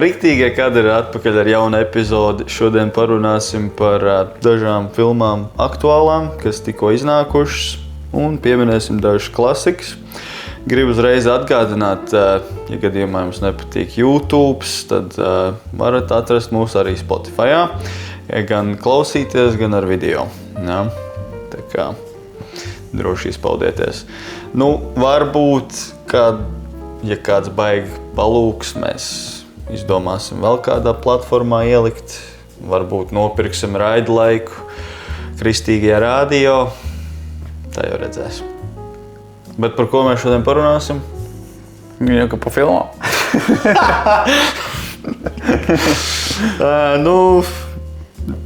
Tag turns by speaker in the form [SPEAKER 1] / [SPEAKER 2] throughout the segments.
[SPEAKER 1] Riktīgie kadri ir atpakaļ ar jaunu epizodi. Šodien parunāsim par dažām filmām aktuālām, kas tikko iznākušas, un pieminēsim dažas klasikas. Gribu uzreiz atgādināt, ja gadījumā jums nepatīk YouTube, tad varat atrast mūs arī Spotify. Gan klausīties, gan ar video. Ja? Tā kā droši izpaudieties. Varbūt, ja kāds baigi palūks, mēs izdomāsim vēl kādā platformā ielikt. Varbūt nopirksim raidlaiku kristīgajā radio. Tā jau redzēs. Bet par ko mēs šodien parunāsim?
[SPEAKER 2] Jau ka pa filmām.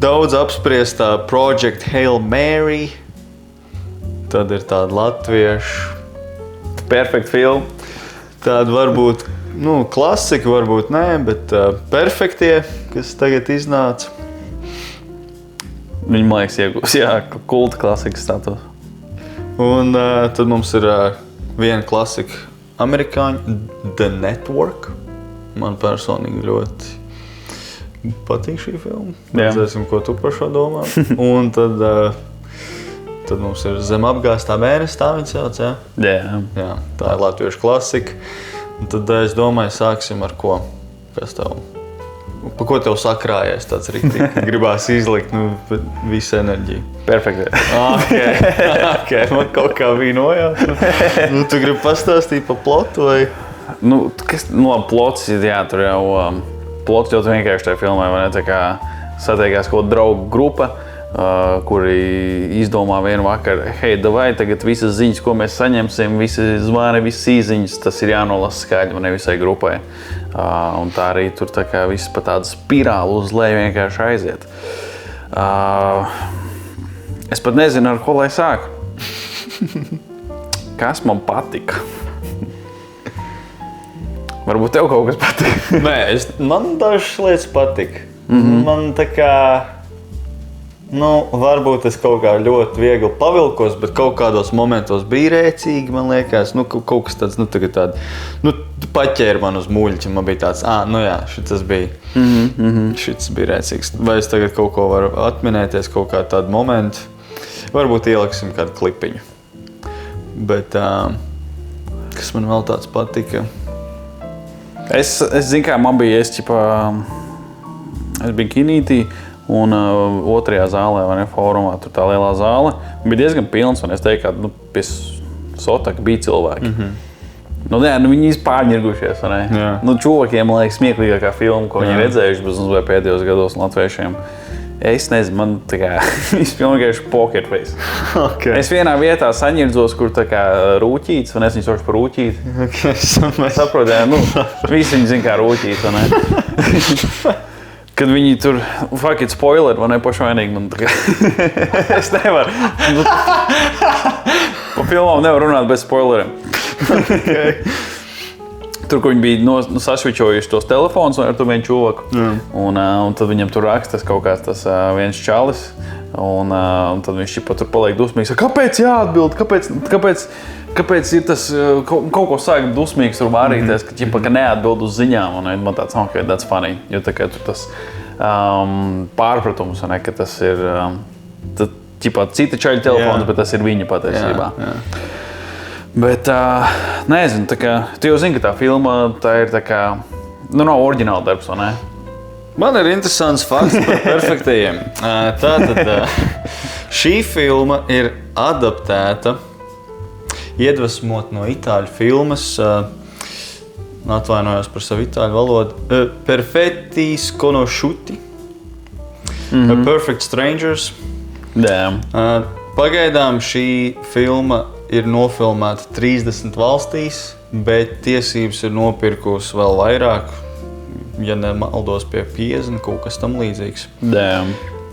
[SPEAKER 1] Daudz apspriestā Project Hail Mary. Tad ir tāda latviešu
[SPEAKER 2] Perfekta filma.
[SPEAKER 1] tāda varbūt klasika, varbūt nē, bet perfektie, kas tagad iznāca.
[SPEAKER 2] Viņi, man liekas, iegūs, kulta klasikas status.
[SPEAKER 1] Un tad mums ir viena klasika amerikāņu, The Network. Man personīgi ļoti patīk šī filma. Redzēsim, ko tu par šo domā. Un tad mums ir Zem apgāztā mēnesi, tā viņa sauc, jā? Jā, tā ir latviešu klasika. Un tad es domāju, sāksim ar ko? Kas tev? Pa ko tev sakrājies tāds riktīgi? Gribās izlikt visu enerģiju.
[SPEAKER 2] Perfekti.
[SPEAKER 1] Okay. Man kaut kā bija nojauta. Tu gribi pastāstīt pa plotu vai?
[SPEAKER 2] Plots, tur jau plots ļoti vienkārši tajā filmā, vai ne? Tā kā satiekās kaut draugu grupa, kuri izdomā vienu vakaru, hei, davai, tagad visas ziņas, ko mēs saņemsim, visi zvani, visas īziņas, tas ir jānolasa skaļi, ne visai grupai. Un tā arī tur tā kā viss pa tādu spirālu uz leju vienkārši aiziet. Es pat nezinu, ar ko lai sāku. Kas man patika? Varbūt tev kaut kas patika?
[SPEAKER 1] Nē, man dažas lietas patika. Man tā kā... varbūt es kaut kā ļoti viegli pavilkos, bet kaut kādos momentos bija rēcīgi, man liekas. Kaut kas tāds, paķēra man uz muļķi. Man bija tāds, šitas bija. Šitas bija rēcīgs. Vai es tagad kaut ko varu atminēties, kaut kā tādu momentu? Varbūt ieliksim kādu klipiņu. Bet, kas man vēl tāds patika?
[SPEAKER 2] Es zinu, kā man bija, es biju kinītī. Un otrajā zālē, vai ne, fórumā, tur tā lielā zāle, bija diezgan pilns, un es teiktu, ka pie Sotaka bija cilvēki. Viņi pārņirgušies, vai ne? Čovakiem, man liekas, smieklīgākā filma, ko viņi redzējuši bez pēdējos gados latviešiem. Es nezinu, man tā kā izpilnīgājuši poker face.
[SPEAKER 1] Okay.
[SPEAKER 2] Es vienā vietā saņirdzos, kur tā kā rūķīts, un es viņu saucu par rūķīti. Saprotu, visi viņi zina kā rūķīt, vai ne? Kad viņi tur, fuck it, spoiler, vai ne, pašvainīgi, man tā kā, es nevaru. Pa filmām nevar runāt bez spoileriem.
[SPEAKER 1] Okay.
[SPEAKER 2] Tur, kur viņi bija sašvičojuši tos telefonus ar to vienu čovaku, un tad viņam tur rakstas kaut kāds tas viens čalis, un tad viņš tur paliek dusmīgs. Kāpēc jāatbild? Kāpēc ir tas, kaut ko sāk dusmīgs tur vārīties, ka neatbild uz ziņām, un man tāds, okay, that's funny, jo tā kā tur tas pārpratums, ne, ka tas ir cita čaļa telefons, bet tas ir viņa patiesībā.
[SPEAKER 1] Jā.
[SPEAKER 2] Bet, nezinu, tā kā, tu jau zini, ka tā filma, tā ir tā kā, nav oriģināla darbs, vai ne?
[SPEAKER 1] Man ir interesants fakts par perfektajiem. Tātad šī filma ir adaptēta iedvesmot no itāļu filmas, atvainojos par savu itāļu valodu, Perfetti sconosciuti, A Perfect Strangers. Pagaidām šī filma ir nofilmēta 30 valstīs, bet tiesības ir nopirkusi vēl vairāk, ja nemaldos pie 50, kaut kas tam līdzīgs.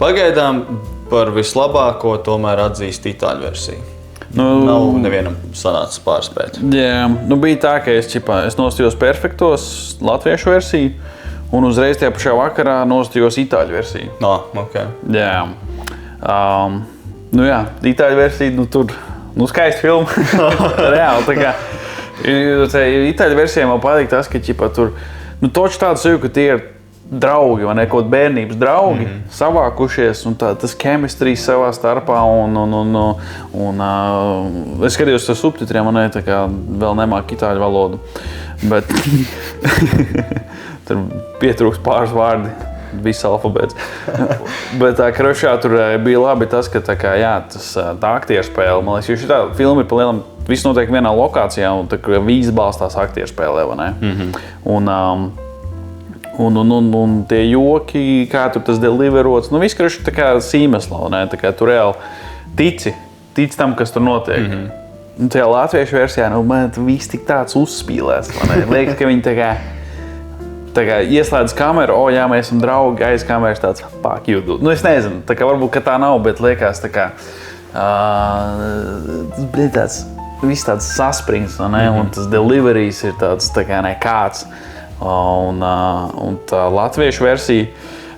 [SPEAKER 1] Pagaidām par vislabāko tomēr atzīst itāļu versiju. Nav nevienam sanācis pārspēt.
[SPEAKER 2] Jā, bija tā, ka es nostījos perfektos latviešu versiju, un uzreiz tajā pašā vakarā nostījos itāļu versiju.
[SPEAKER 1] Okay.
[SPEAKER 2] Jā. Itāļu versija, tur, skaista filma. Reāli, tā kā. Itāļu versijā man patīk tas, ka tur toči tāds jūtas, ka tie ir draugi, vai ne, kaut bērnības draugi savākušies, un tas chemistrijs savā starpā, un es skatījos ar subtitriem, man tā kā vēl nemāk itāļu valodu, bet tur pietrūks pāris vārdi, viss alfabēts. Bet krošā tur bija labi tas, ka tā aktierspēle, man liekas, jo šitā filma ir pa lielam, viss notiek vienā lokācijā, un tā kā vīz balstās aktierspēlē, vai ne? Un tie joki, kā tur tas deliverots, viss kroši tā kā sīmesla, ne? Tā kā tu reāli tici tam, kas tur notiek. Un tajā latviešu versijā, man viss tik tāds uzspīlēts, vai ne? Liekas, ka viņi tā kā ieslēdz kameru, jā, mēs esam draugi, aiz kameras tāds, fuck you, dude. Es nezinu, tā kā varbūt, ka tā nav, bet liekas tā kā, viss tāds saspringts, ne? Un tas deliveries ir tāds tā kā nekāds. Un tā latviešu versija,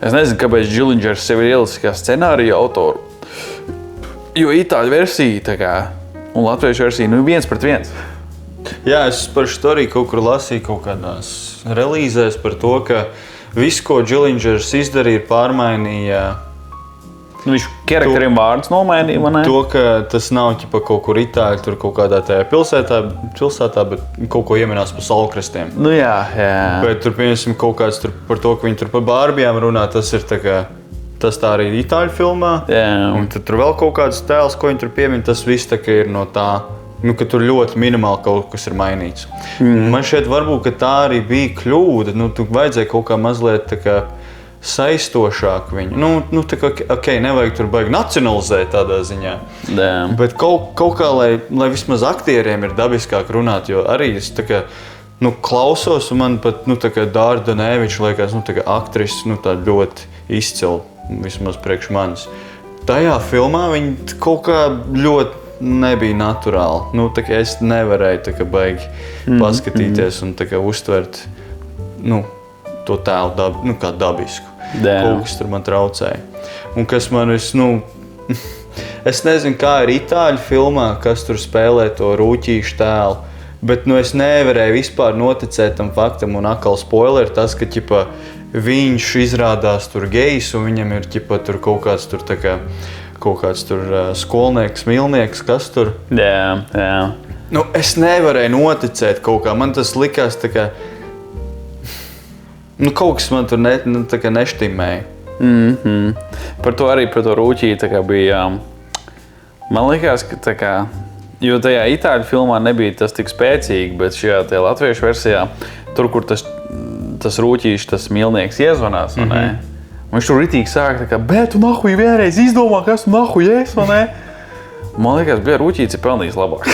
[SPEAKER 2] es nezinu, kāpēc Džilingers sev ir ielis kā scenāriju autoru, jo itāļu versija tā kā, un latviešu versija, 1-1.
[SPEAKER 1] Jā, es par šo arī kaut kur lasīju kaut kādās relīzēs par to, ka viss, ko Džilingers izdarīja, ir pārmainīja.
[SPEAKER 2] Viņš karakteriem vārdus nomainīja, vai ne?
[SPEAKER 1] To, ka tas nav ķipa kaut kur itāļi, tur kaut kādā tajā pilsētā, bet kaut ko ieminās par salkrastiem.
[SPEAKER 2] Jā.
[SPEAKER 1] Bet tur, piemēram, kaut kāds tur par to, ka viņi tur par bārbijām runā, tas ir tā kā, tas tā arī itāļu filmā.
[SPEAKER 2] Jā.
[SPEAKER 1] Un tad tur vēl kaut kāds tēls, ko viņi tur piemin, tas viss tā kā ir no tā. Ka tur ļoti minimāli kaut kas ir mainīts. Man šeit varbūt, ka tā arī bija kļūda. Tu vajadzēja kaut kā mazliet tā kā saistošāk viņu. Tā kā, nevajag tur baigi nacionalizēt tādā ziņā.
[SPEAKER 2] Damn.
[SPEAKER 1] Bet kaut kā, lai vismaz aktieriem ir dabiskāk runāt, jo arī es tā kā, klausos, un man pat, tā kā Dārda Danēviča liekas, tā kā aktris, tā ļoti izcila, vismaz priekš manis. Tajā filmā viņi kaut kā ļoti nebija naturāli. Tā kā es nevarēju tā kā baigi paskatīties un tā kā uztvert, to tēlu kā dabisku. Kaut kas tur man traucēja. Un kas man es nezinu, kā ir itāļu filmā, kas tur spēlē to rūķīšu tēlu, bet es nevarēju vispār noticēt tam faktam, un atkal spoiler tas, ka viņš izrādās tur gejs, un viņam ir tur kaut kāds tur tā kā kaut kāds tur skolnieks, mīlnieks, kas tur.
[SPEAKER 2] Jā.
[SPEAKER 1] Es nevarēju noticēt kaut kā. Man tas likās tā kā, kaut kas man tur tā kā neštimēja.
[SPEAKER 2] Par to rūķī tā kā bija, man likās, ka tā kā, jo tajā itāļu filmā nebija tas tik spēcīgi, bet šajā tajā latviešu versijā, tur, kur tas rūķīši, tas mīlnieks iezvanās, vai ne? Viņš tur ritīgi sāk tā kā, bet tu nahuj vienreiz izdomā, kas tu nahuj es, vai ne? Man liekas, bija rūķīts ir pelnījis labāk.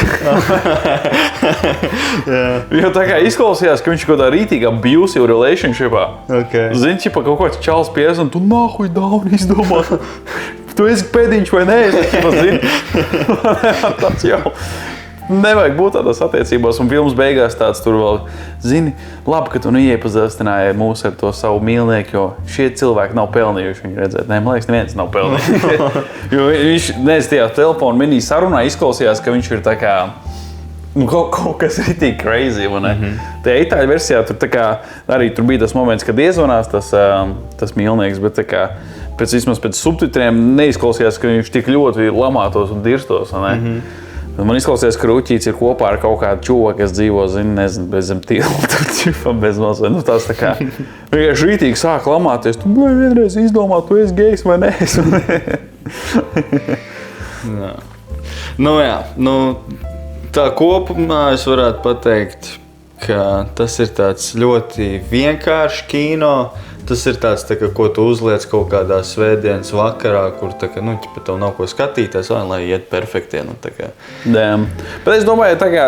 [SPEAKER 2] Jo tā kā izklausījās, ka viņš kaut kādā rītīgā abusive relationshipā. Zini, kaut kāds čals pies un tu nahuj dauni izdomā. Tu esi pēdiņš vai nē, tāds jau. Nevajag būt tādās attiecībās, un filmas beigās tāds tur vēl, zini, labi, ka tu iepazīstināji mūs ar to savu mīlnieku, jo šie cilvēki nav pelnījuši viņu redzēt. Nē, man liekas, neviens nav pelnījis. Jo viņš, tajā telefonu mini sarunā izklausījās, ka viņš ir tā kā, kaut kas ritīgi crazy, vai ne? Tajā itāļu versijā tur tā kā, arī tur bija tas moments, kad iezvanās tas mīlnieks, bet tā kā, vismaz pēc subtitriem neizklausījās, ka viņš tik ļoti lamātos un dirstos, vai ne? Man izklausījās, ka rūķīts ir kopā ar kaut kādu čovu, kas dzīvo, nezinu, bez zem tilta, bez mazliet. Tas tā kā vienkārši rītīgi sāk lamāties. Tu vienreiz izdomā, tu esi gejs vai nē.
[SPEAKER 1] Tā kopumā es varētu pateikt, ka tas ir tāds ļoti vienkāršs kino. Tas ir tāds, tā kā, ko tu uzliec kaut kādā svētdienas vakarā, kur tā kā, tev nav ko skatīties, lai iet perfektie.
[SPEAKER 2] Bet es domāju, tā kā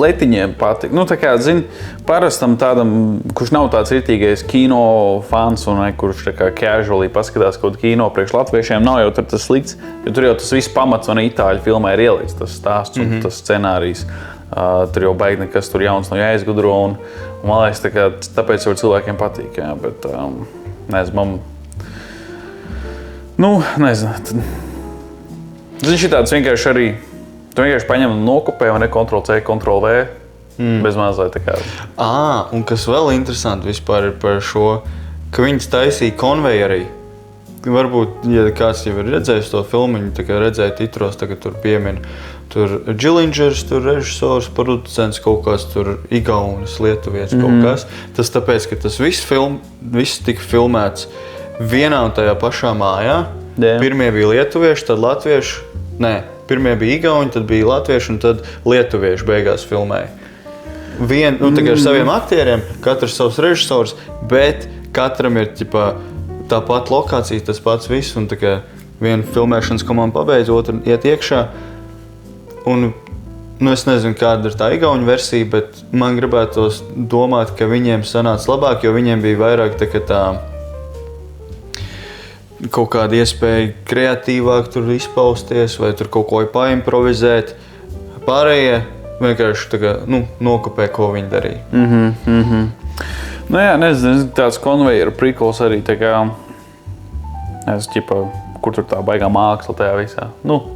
[SPEAKER 2] letiņiem patīk. Tā kā, zini, parastam tādam, kurš nav tāds ritīgais kino fans un kurš tā kā casually paskatās kaut kino priekš latviešiem, nav jau tur tas slikts, jo tur jau tas viss pamats un itāļu filmā ir ieliks, tas stāsts un tas scenārijs. Tur jau baigi nekas tur jauns nav jāizgudro, un man liekas, tāpēc jau cilvēkiem patīk, jā, bet nezinu, nezinu. Viņš ir tāds vienkārši arī, tu vienkārši paņem un nokopē, vai ne, Ctrl-C, Ctrl-V, Bez mazliet tā kā.
[SPEAKER 1] Un kas vēl interesanti vispār ir par šo, ka viņas taisīja konvejerī. Varbūt, ja kāds jau ir redzējis to filmu, viņi tā kā redzēja titros, tagad tur piemin. Tur Džilingers, tur režisors, producents, kaut kāds tur igaunis, lietuvietis, kaut kas. Tas tāpēc, ka tas viss tika filmēts vienā un tajā pašā mājā.
[SPEAKER 2] Yeah.
[SPEAKER 1] Pirmie bija lietuvieši, tad latvieši. Pirmie bija igauni, tad bija latvieši un tad lietuvieši beigās filmēja. Tā kā ar saviem aktieriem, katrs savs režisors, bet katram ir tā pati lokācija, tas pats viss. Un tā kā viena filmēšanas komanda pabeidz, otra iet iekšā. Un, es nezinu, kāda ir tā igauņu versija, bet man gribētos domāt, ka viņiem sanāca labāk, jo viņiem bija vairāk tā kaut kāda iespēja kreatīvāk tur izpausties vai tur kaut ko paimprovizēt. Pārējie vienkārši tā kā, nokopē, ko viņi darīja.
[SPEAKER 2] Nu jā, nezinu, tāds konvejeru prikols arī tā kā, kur tur tā baigā māksla tajā visā.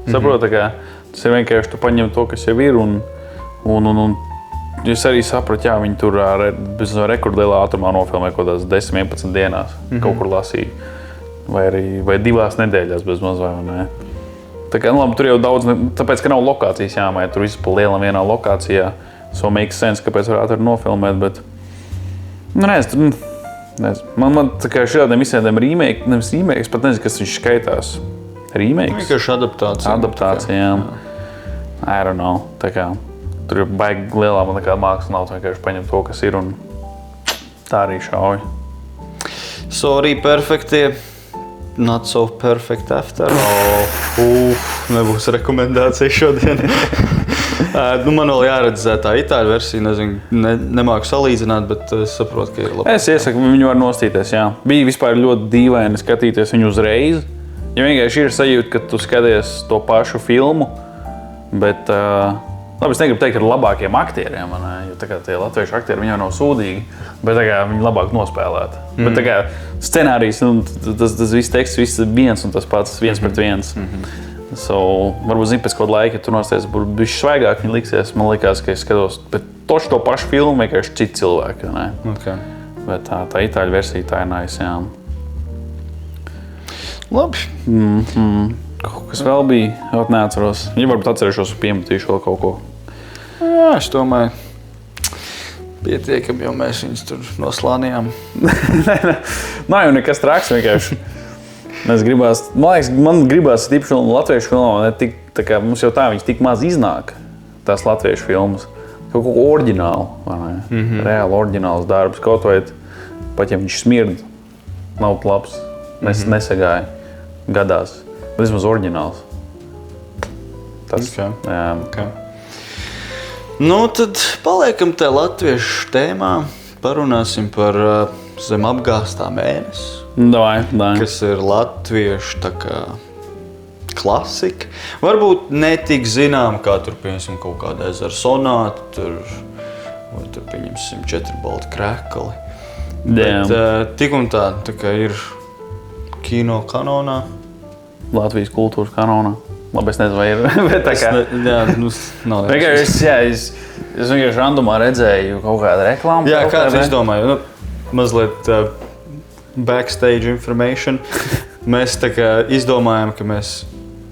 [SPEAKER 2] Saprotu, kā tas ir vienkārši, tu paņem to, kas jau ir un es arī sapratu, jā, viņi tur bez rekordlielā ātrumā nofilmē kaut tās 10-11 dienās, kaut kur lasīja. Vai 2 nedēļās bez maz vai ne. Tā kā, labi, tur jau daudz, tāpēc, ka nav lokācijas jāmēja, tur viss pa lielam vienā lokācijā. So makes sense, kāpēc var ātri nofilmēt, bet nezinu. Man tā kā šādiem visādiem remake, nevis remake, es pat nezinu, kas viņš skaitās. Remakes?
[SPEAKER 1] Vienkārši adaptācija.
[SPEAKER 2] Adaptācija, jā. I don't know. Tā kā, tur ir baigi lielā, man nekāda māksla nav, vienkārši paņem to, kas ir un tā arī šauj.
[SPEAKER 1] Sorry, perfektie. Not so perfect after. Nebūs rekomendācija šodien. Man vēl jāredz tā itāļu versija, nezinu, nemāku salīdzināt, bet es saprotu, ka ir labi.
[SPEAKER 2] Es iesaku, viņu var nostīties, jā. Bija vispār ļoti dīvaini skatīties viņu uzreiz. Ja vienkārši ir sajūta, ka tu skaties to pašu filmu, bet, labi, es negribu teikt ar labākiem aktieriem, jo tā kā tie latviešu aktieri, viņi jau nav sūdīgi, bet tā kā viņi labāk nospēlēti. Bet tā kā scenārijs, tas viss teksts, viss viens un tas pats, viens pret viens. So, varbūt zini, pēc kāda laika, ja tu nostājies, būtu bišķi svaigāk viņi liksies. Man likās, ka es skatos, bet toši to pašu filmu vienkārši citi cilvēki.
[SPEAKER 1] Okay.
[SPEAKER 2] Bet tā itāļu versija tā ir nice, jā.
[SPEAKER 1] Labi.
[SPEAKER 2] Kaut kas vēl bija, jau neatceros. Ja varbūt atcerēšos un piemetīšu vēl kaut ko.
[SPEAKER 1] Jā, es domāju, pietiekami, jo mēs viņus tur noslānījām.
[SPEAKER 2] Nav jau nekas traks vienkārši. Man gribās tīpaši latviešu filmā, tā kā mums jau tā viņas tik maz iznāk, tās latviešu filmas. Kaut ko oriģinālu, vai ne? Reāli oriģināls darbs, kaut vai pat ja viņš smird, nav labs, nesagāja gadās, bet vismaz oriģināls. Tas, jā.
[SPEAKER 1] Okay. Tad paliekam te latviešu tēmā, parunāsim par zem apgāstā mēnesi.
[SPEAKER 2] Davai.
[SPEAKER 1] Kas ir latviešu tā kā klasika. Varbūt ne tik zinām, kā tur, piemēram, kaut kāda ezera sonāta, vai tur, pieņemsim, 4 balti krekali. Bet tik un tā kā ir kino kanonā.
[SPEAKER 2] Latvijas kultūras kanonā. Labi, es nezinu, vai ir, bet tā kā...
[SPEAKER 1] nav
[SPEAKER 2] es vienkārši randomā redzēju kaut kādu reklāmu.
[SPEAKER 1] Jā, kāds izdomāju, mazliet backstage information. Mēs tā kā izdomājām, ka mēs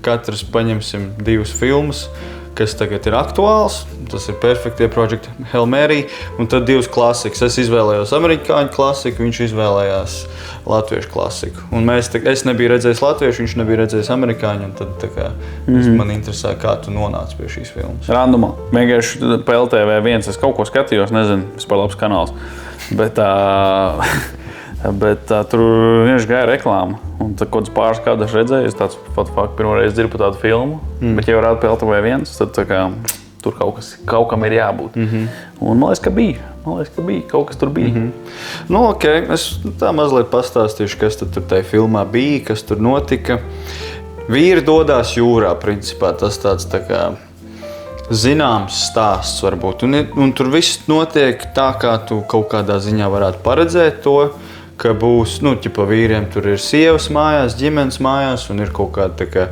[SPEAKER 1] katrs paņemsim 2 filmas, kas tagad ir aktuāls. Tas ir Perfektie Project Hail Mary, un tad 2 klasikas. Es izvēlējos amerikāņu klasiku, viņš izvēlējās latviešu klasiku. Un es nebiju redzējis latviešu, viņš nebija redzējis amerikāņu, un tad tā kā man interesē, kā tu nonāci pie šīs filmas.
[SPEAKER 2] Randomā. Vienkārši PLTV1 es kaut ko skatījos, nezinu, vispār labs kanāls. Bet tur vienkārši gāja reklāma. Un tad kaut kāds pāris kādus redzēju, es tāds pirmoreiz dzirdu par tādu filmu. Bet ja rāda PLTV1, tad tā kā tur kaut kam ir jābūt. Un man liekas, ka bija. Kaut kas tur bija.
[SPEAKER 1] Okay. Es tā mazliet pastāstīšu, kas tad tur tajā filmā bija, kas tur notika. Vīri dodās jūrā, principā. Tas tāds tā kā zināms stāsts varbūt. Un tur viss notiek tā, kā tu kaut kādā ziņā varētu paredzēt to, ka būs, vīriem tur ir sievas mājās, ģimenes mājās, un ir kaut kāda tā kā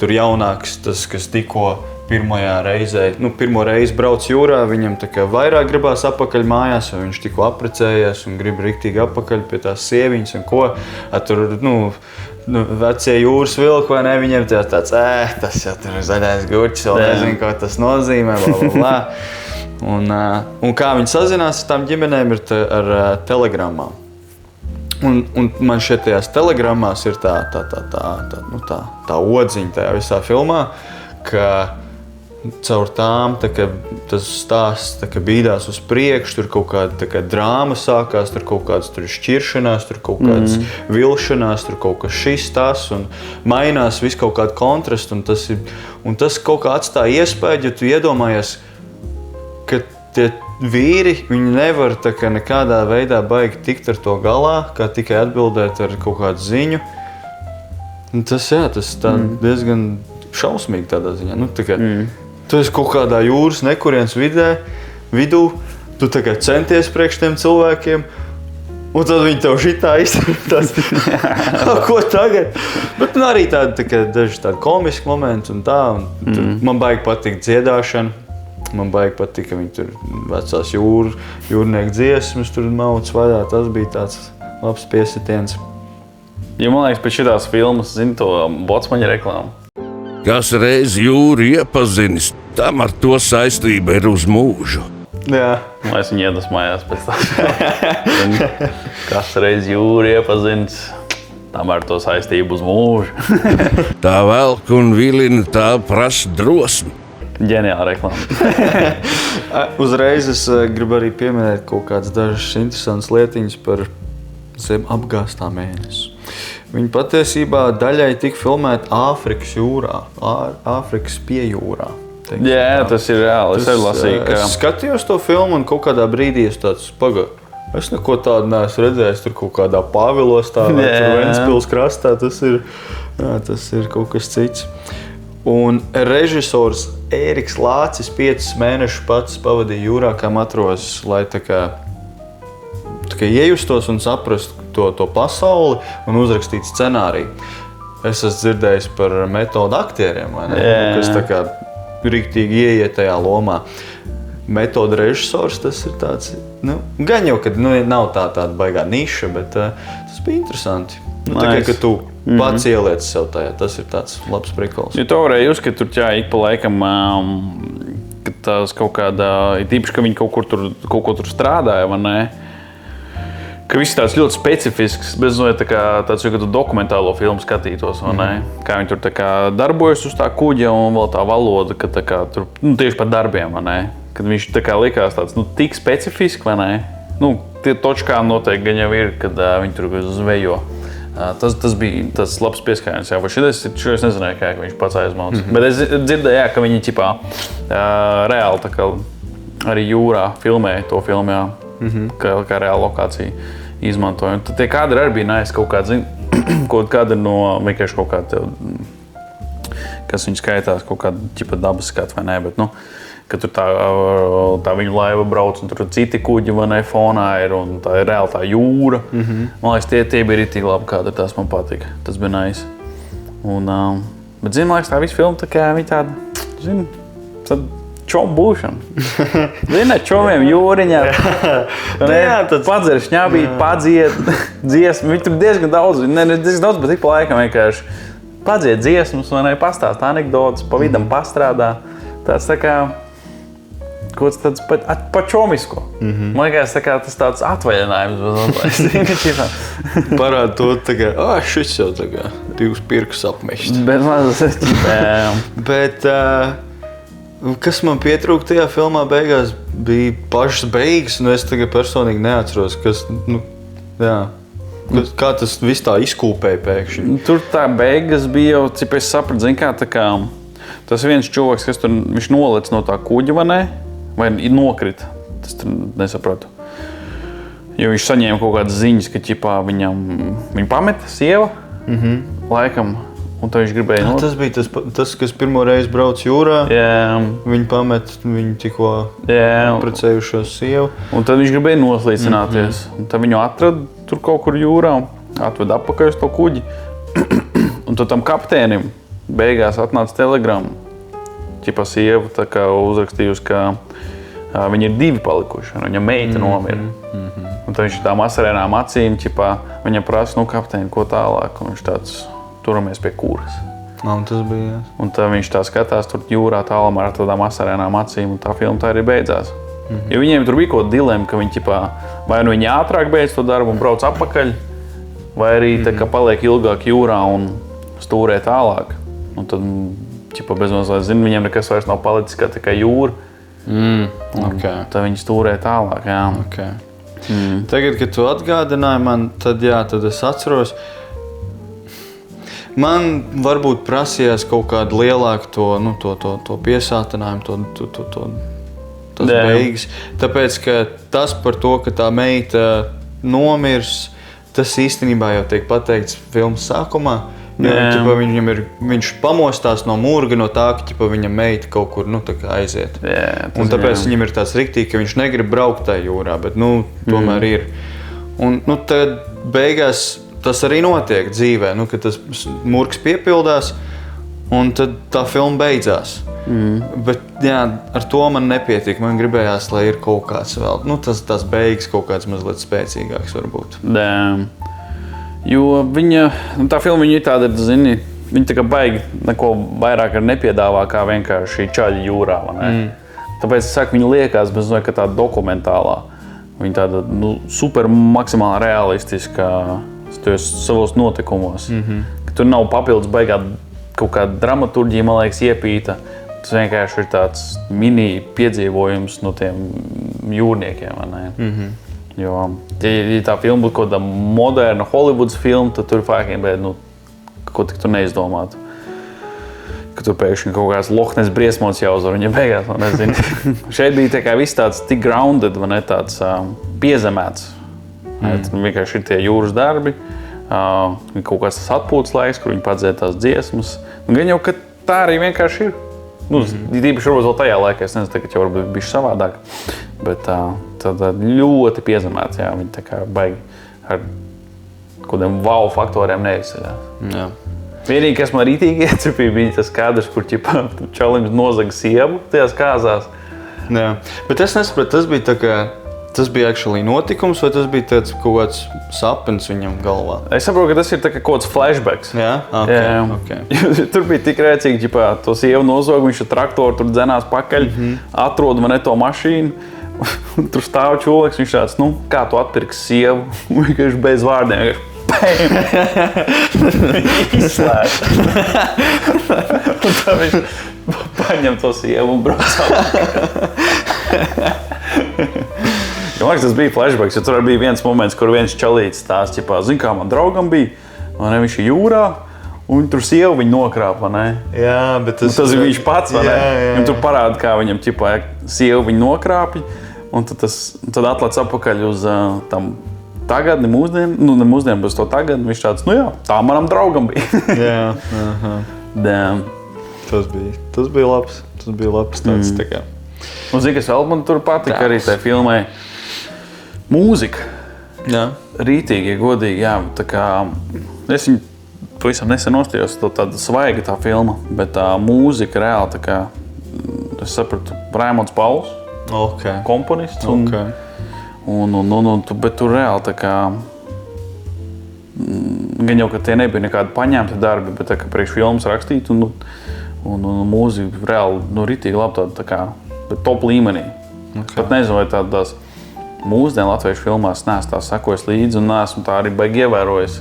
[SPEAKER 1] tur jaunāks, tas, kas tikko pirmo reizi brauc jūrā, viņam tā kā vairāk gribās atpakaļ mājās, jo viņš tikko apprecējies un grib riktīgi atpakaļ pie tās sieviņas un ko. Tur, vecie jūras vilki, vai ne, viņiem tāds, tas jau tur ir zaļais gurķis, vēl nezinu, ko tas nozīmē, blablabla. Un kā viņi sazinās ar tām ģimenēm ir ar telegrammām. Un man šeit tajās telegrammās ir tā odziņa tajā visā filmā, ka caur tām tas stāsts bīdās uz priekšu, tur kaut kāda drāma sākās, tur kaut kādas šķiršanās, tur kaut kādas vilšanās, tur kaut kas šis tas, un mainās viss kaut kāda kontrasta, un tas kaut kā atstāja iespēju, ja tu iedomājies, ka tie vīri, viņi nevar nekādā veidā baigi tikt ar to galā, kā tikai atbildēt ar kaut kādu ziņu. Un tas diezgan šausmīgi tādā ziņā. Tu esi kaut kādā jūras nekurienes vidū, tu centies priekš tiem cilvēkiem, un tad viņi tev šitā izturās. Ko tagad? Bet arī daži tādi komiski momenti un tā. Man baigi patīk dziedāšana. Man baigi patīk, ka viņi tur vecās jūrnieku dziesmas tur mauc vaļā. Tas bija tāds labs piesitiens.
[SPEAKER 2] Ja man liekas, pēc šitās filmas, zini to Botsmaņa reklāmu.
[SPEAKER 3] Kas reiz jūru iepazinis, tam ar to saistība ir uz mūžu.
[SPEAKER 1] Jā.
[SPEAKER 2] Es viņu iedvesmojos pēc tā. Kas reiz jūru iepazinis, tam ar to saistību uz mūžu.
[SPEAKER 3] Tā velk un vilina, tā prasa drosmi.
[SPEAKER 2] Ģeniāla reklāma.
[SPEAKER 1] Uzreiz es gribu arī pieminēt kaut kādas dažas interesantas lietiņas par zem apgāstā mēnesi. Viņi patiesībā daļai tika filmēti Āfrikas jūrā, Āfrikas piejūrā.
[SPEAKER 2] Jā, tas ir reāli. Es lasīju, ka...
[SPEAKER 1] Es skatījos to filmu un kaut kādā brīdī es tāds es neko tādu neesmu redzējis, tur kaut kādā Pāvilostā vai tur Ventspils krastā. Tas ir kaut kas cits. Un režisors Ēriks Lācis 5 mēnešus pats pavadīja jūrā kā matros, lai iejustos un saprastu to pasauli un uzrakstīt scenāriju. Es esmu dzirdējis par metodu aktieriem, vai ne? Kas riktīgi ieiet tajā lomā. Metoda režisors, tas ir tāds, gan jau, kad nav tāda baigā niša, bet tas bija interesanti. Ka tu pats ieliec sev tajā, tas ir tāds labs prikols.
[SPEAKER 2] Jo to varēja uzskatīt, tur ik pa laikam, ka tās kaut kādā, tīpaši, ka viņi kaut ko tur strādāja, vai ne? Ka viss tāds ļoti specifisks, bez tāds, ka tu dokumentālo filmu skatītos, vai ne? Kā viņi tur darbojas uz tā kuģa un vēl tā valoda, ka tur, tieši par darbiem, vai ne? Kad viņš likās tāds, tik specifiski, vai ne? Tie točkām noteikti gan jau ir, kad viņi tur zvejo. Tas bija tas labs pieskāriens, jā, vai šitais es nezināju, kā viņš pats aizmauc. Bet es dzirdēju, jā, ka viņi reāli arī jūrā filmēja to filmu, jā, kā reāla lokācija izmantoja. Un tie kadri arī bija nice, kaut kādi no vienkārši kaut kāda, kas viņi skaitās, kaut kāda dabas skats vai ne, bet, ka tur tā viņu laiva brauc un tur citi kuģi vai ne fonā ir un tā ir reāli tā jūra. Man liekas, tie bija ritīgi labi kadri, tas man patika. Tas bija nice. Bet, man liekas, tā visa filma tā kā viņi tāda, tad čomu būšana. Čomiem jūriņā. Padzer šņabīt, padzied dziesmu. Viņi tur diezgan daudz, bet tik pa laikam vienkārši padzied dziesmas, vai ne, pastāst anekdotas, pa vidam pastrādā. Tāds tā kā kaut kas tāds pa čomisko. Man liekas, tas tāds atvaļinājums.
[SPEAKER 1] Parāda to, šis jau divus pirkus apmešt. Bet kas man pietrūka tajā filmā beigās, bija pašas beigas, un es tagad personīgi neatceros, kā tas viss tā izkūpēja pēkšņi.
[SPEAKER 2] Tur tā beigas bija jau, cik es sapratu, tas viens čovaks, kas tur, viņš nolec no tā kuģa, vai ne? Vai nokrita, tas tur nesapratu. Jo viņš saņēma kaut kādas ziņas, ka viņu pameta sieva, laikam, un tad viņš gribēja
[SPEAKER 1] Tas bija tas, kas pirmo reizi brauc jūrā, viņu pamet, viņu tikko precējušos sievu.
[SPEAKER 2] Un tad viņš gribēja noslīcināties, un tad viņu atrada tur kaut kur jūrā, atveda atpakaļ uz to kuģi, un tad tam kapteinim beigās atnāca telegramma. ķipa sieva tā kā uzrakstījusi, ka viņi ir 2 palikuši, un viņa meita nomira. Un tad viņš ir tām asarēnām acīm, ķipa, viņa prasa, nu, kapteini, ko tālāk, un viņš tāds, turamies pie kūras.
[SPEAKER 1] Un tas bija, jā.
[SPEAKER 2] Un tad viņš tā skatās tur jūrā tālumā ar tādām asarēnām acīm, un tā filma tā arī beidzās. Jo viņiem tur bija kaut kāda dilema, ka viņi, ķipa, vai nu viņi ātrāk beidz to darbu un brauc atpakaļ, vai arī tā kā paliek ilgāk jūrā un stūrē tālāk. Un tad, ķipa, bezmazliet zinu, viņiem nekas vairs nav palicis kā tikai jūra. Tad viņi stūrē tālāk, jā.
[SPEAKER 1] Okay. Tagad, kad tu atgādināji man, tad es atceros. Man varbūt prasījās kaut kādu lielāku to piesātinājumu, tas beigas. Tāpēc, ka tas par to, ka tā meita nomirs, tas īstenībā jau tiek pateikts filmas sākumā. Jo, viņš pamostās no murga, no tā, ka viņa meita kaut kur aiziet. Un tāpēc viņam ir tāds riktīgi, ka viņš negrib braukt tajā jūrā, bet tomēr ir. Un tad beigās tas arī notiek dzīvē, kad tas murgs piepildās, un tad tā filma beidzās. Bet ar to man nepietiek. Man gribējās, lai ir kaut kāds vēl, tas beigas kaut kāds mazliet spēcīgāks varbūt.
[SPEAKER 2] Jo tā filma ir tāda, zini, viņa tā kā baigi neko vairāk nepiedāvā kā vienkārši čaļi jūrā. Tāpēc es saku, viņa liekas, ka tāda dokumentālā. Viņa tāda super maksimāli realistiska savos notikumos. Ka tur nav papildus baigā kaut kāda dramaturģija, man liekas, iepīta. Tas vienkārši ir tāds mini piedzīvojums no tiem jūrniekiem. Jo, ja tā filma būtu kaut kāda moderna Hollywoods filma, tad tur fākiem bija, ko tik tur neizdomātu. Ka tur pēkšņi kaut kāds Lochnes briesmots jāuzvar, viņa beigās, nezinu. Šeit bija tā kā viss tāds tik grounded, tāds piezemēts. Vienkārši ir tie jūras darbi, kaut kāds tas atpūtas laiks, kur viņi padzēja tās dziesmas. Gan jau, ka tā arī vienkārši ir. Īpaši varbūt vēl tajā laikā, es nezinu, tagad jau varbūt bišķi savādāk, bet tad ļoti piezemēts, jā, viņi tā kā baigi ar kādiem wow faktoriem neizceļās. Vienīgi, kas man rītīgi iecepīja, bija tas kadrs, kur čalim nozaga sievu tajās kāzās.
[SPEAKER 1] Jā, bet es nesapratu, tas bija actually notikums, vai tas bija tāds kaut kāds sapnis viņam galvā?
[SPEAKER 2] Es saprotu, ka tas ir tā kā kaut kāds flashbacks.
[SPEAKER 1] Jā? Okay.
[SPEAKER 2] Tur bija tik rēcīgi, to sievu nozoga, viņš ar traktoru tur dzenās pakaļ, atrod man to mašīnu, tur stāv čūleks, viņš tāds, kā tu atpirksi sievu, vienkārši bez vārdiem, izslēdz. Un tā viņš paņem to sievu un brauc Man liekas, tas bija flashbacks, jo tur bija viens moments, kur viens čalīts stāst, zin kā man draugam bija, viņš ir jūrā, un tur sievu viņu nokrāpa,
[SPEAKER 1] Jā, bet tas
[SPEAKER 2] ir viņš pats, Viņam tur parāda, kā viņam sievu viņu nokrāpja, un tad atlēc apakaļ uz tam tagadni, mūsdienu, ne mūsdienu, bet uz to tagadni, viņš tāds, tā manam draugam bija.
[SPEAKER 1] Jā, tas bija labs, tāds tā kā.
[SPEAKER 2] Un zini, kas vēl man tur patika arī tajā filmai? Mūzika.
[SPEAKER 1] Jā.
[SPEAKER 2] Rītīgi, godīgi, jā. Tā kā es viņu pavisam nesen nostājos, tāda svaiga tā filma, bet tā mūzika reāli tā kā, es sapratu, Raimonds Pauls, komponists. Bet tur reāli tā kā, gan jau, ka tie nebija nekādi paņemti darbi, bet tā kā priekš filmas rakstīt un mūzika reāli rītīgi labi tāda tā kā, bet top līmenī. Pat nezinu, vai tādās mūsdienu latviešu filmās neesmu tā sakojis līdzi un neesmu tā arī baigi ievērojis,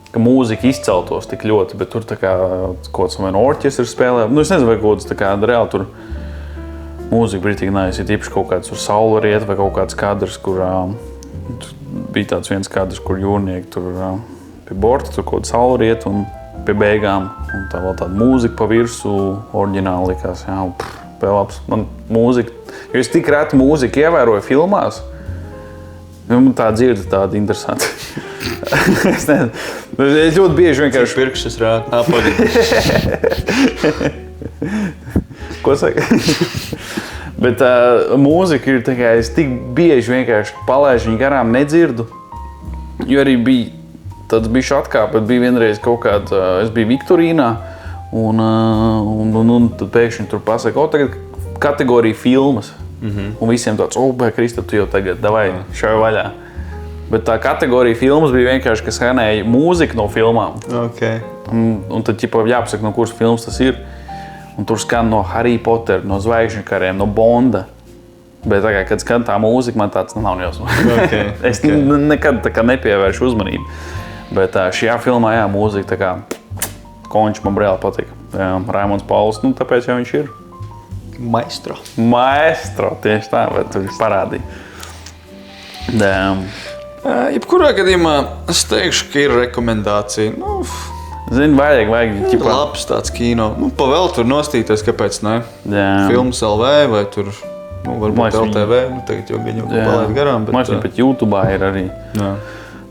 [SPEAKER 2] ka mūzika izceltos tik ļoti, bet tur tā kā kaut kāds vai no orķestras spēlē. Es nezinu, vai kaut kāds tā kā reāli tur mūzika brītīgi nice, ir īpaši kaut kāds tur saulriet vai kaut kāds kadrs, kur bija tāds viens kadrs, kur jūrnieki tur pie borta, tur kaut kāds saulriet un pie beigām un tā vēl tāda mūzika pa virsu oriģināli likās, vēl labs. Man mūzika, jo es tik reti mūziku ievēroju filmās, man tā dzirda tāda interesanta. Es nezinu, es ļoti bieži vienkārši...
[SPEAKER 1] Cik pirkšas rāda?
[SPEAKER 2] Ko saka? Bet mūzika ir tā kā, es tik bieži vienkārši palaižu viņu garām nedzirdu, jo arī bija tāds bišķi atkāp, bet bija vienreiz kaut kāda, es biju Viktorīnā, Un tad pēkšņi tur pasaka, tagad kategorija filmas. Un visiem tāds, Krista, tu jau tagad, davai, šauj vaļā. Bet tā kategorija filmas bija vienkārši, ka skanēja mūzika no filmām.
[SPEAKER 1] Okay.
[SPEAKER 2] Un tad jāpasaka, no kuras filmas tas ir. Un tur skan no Harry Potter, no Zvaigžņu kariem, no Bonda. Bet tagad, kad skan tā mūzika, man tāds nav jausmas.
[SPEAKER 1] Okay.
[SPEAKER 2] Es nekad tā kā nepievēršu uzmanību. Bet šajā filmā, jā, mūzika tā kā konč man reāli patika. Raimonds Pauls, tāpēc jau viņš ir.
[SPEAKER 1] Maestro.
[SPEAKER 2] Maestro, tieši tā, bet tur parādīja.
[SPEAKER 1] Jebkurā gadījumā es teikšu, ka ir rekomendācija.
[SPEAKER 2] Zini, vajag.
[SPEAKER 1] Labs tāds kino. Pavēl tur nostīties, kāpēc ne? Filmas LV vai tur, varbūt LTV. Tagad jau gan jau palaid garām.
[SPEAKER 2] Man viņa pat YouTube'ā ir arī.
[SPEAKER 1] Jā.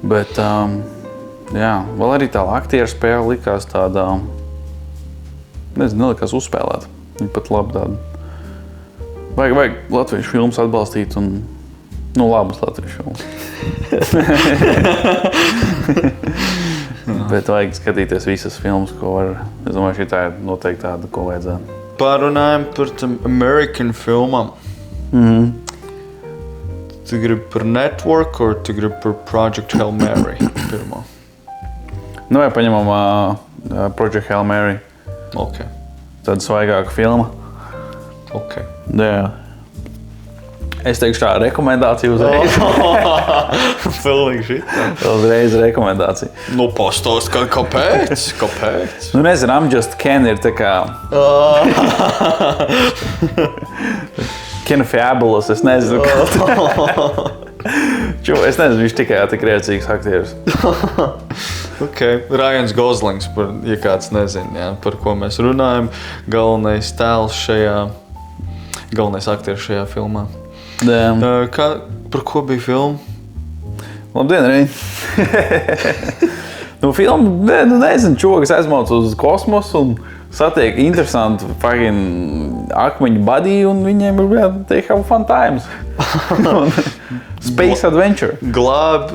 [SPEAKER 2] Bet, vēl arī tā aktieru spēle likās tāda, nelikās uzspēlēt. Viņa pat labi tāda. Vajag latviešu filmas atbalstīt un, labas latviešu filmas. Bet vajag skatīties visas filmas, ko var. Es domāju, šī tā ir noteikti tāda, ko vajadzētu.
[SPEAKER 1] Pārunājam par tam American filmām. Tu gribi par Network, vai tu gribi par Project Hail Mary pirmo?
[SPEAKER 2] Vai paņemam Project Hail Mary.
[SPEAKER 1] Ok.
[SPEAKER 2] Tāda svaigāka filma.
[SPEAKER 1] Ok.
[SPEAKER 2] Jā. Es teikšu tā, rekomendācija uzreiz.
[SPEAKER 1] Pilnīgi šitā.
[SPEAKER 2] Uzreiz rekomendācija.
[SPEAKER 1] Pastāst, kāpēc? Kāpēc?
[SPEAKER 2] Nezinu, I'm Just Ken ir tā kā... Ken Fabulous, es nezinu. Es nezinu, viņš tikai tik rēcīgs aktieris.
[SPEAKER 1] Ok, Ryans Goslings, ja kāds nezina, par ko mēs runājam. Galvenais aktieris šajā filmā. Par ko bija filma?
[SPEAKER 2] Labdien, Reini! Filma, nezinu, čokas aizmauc uz kosmosu un satiek interesantu akmeņu buddy un viņiem ir they have fun times. Space adventure.
[SPEAKER 1] Glāb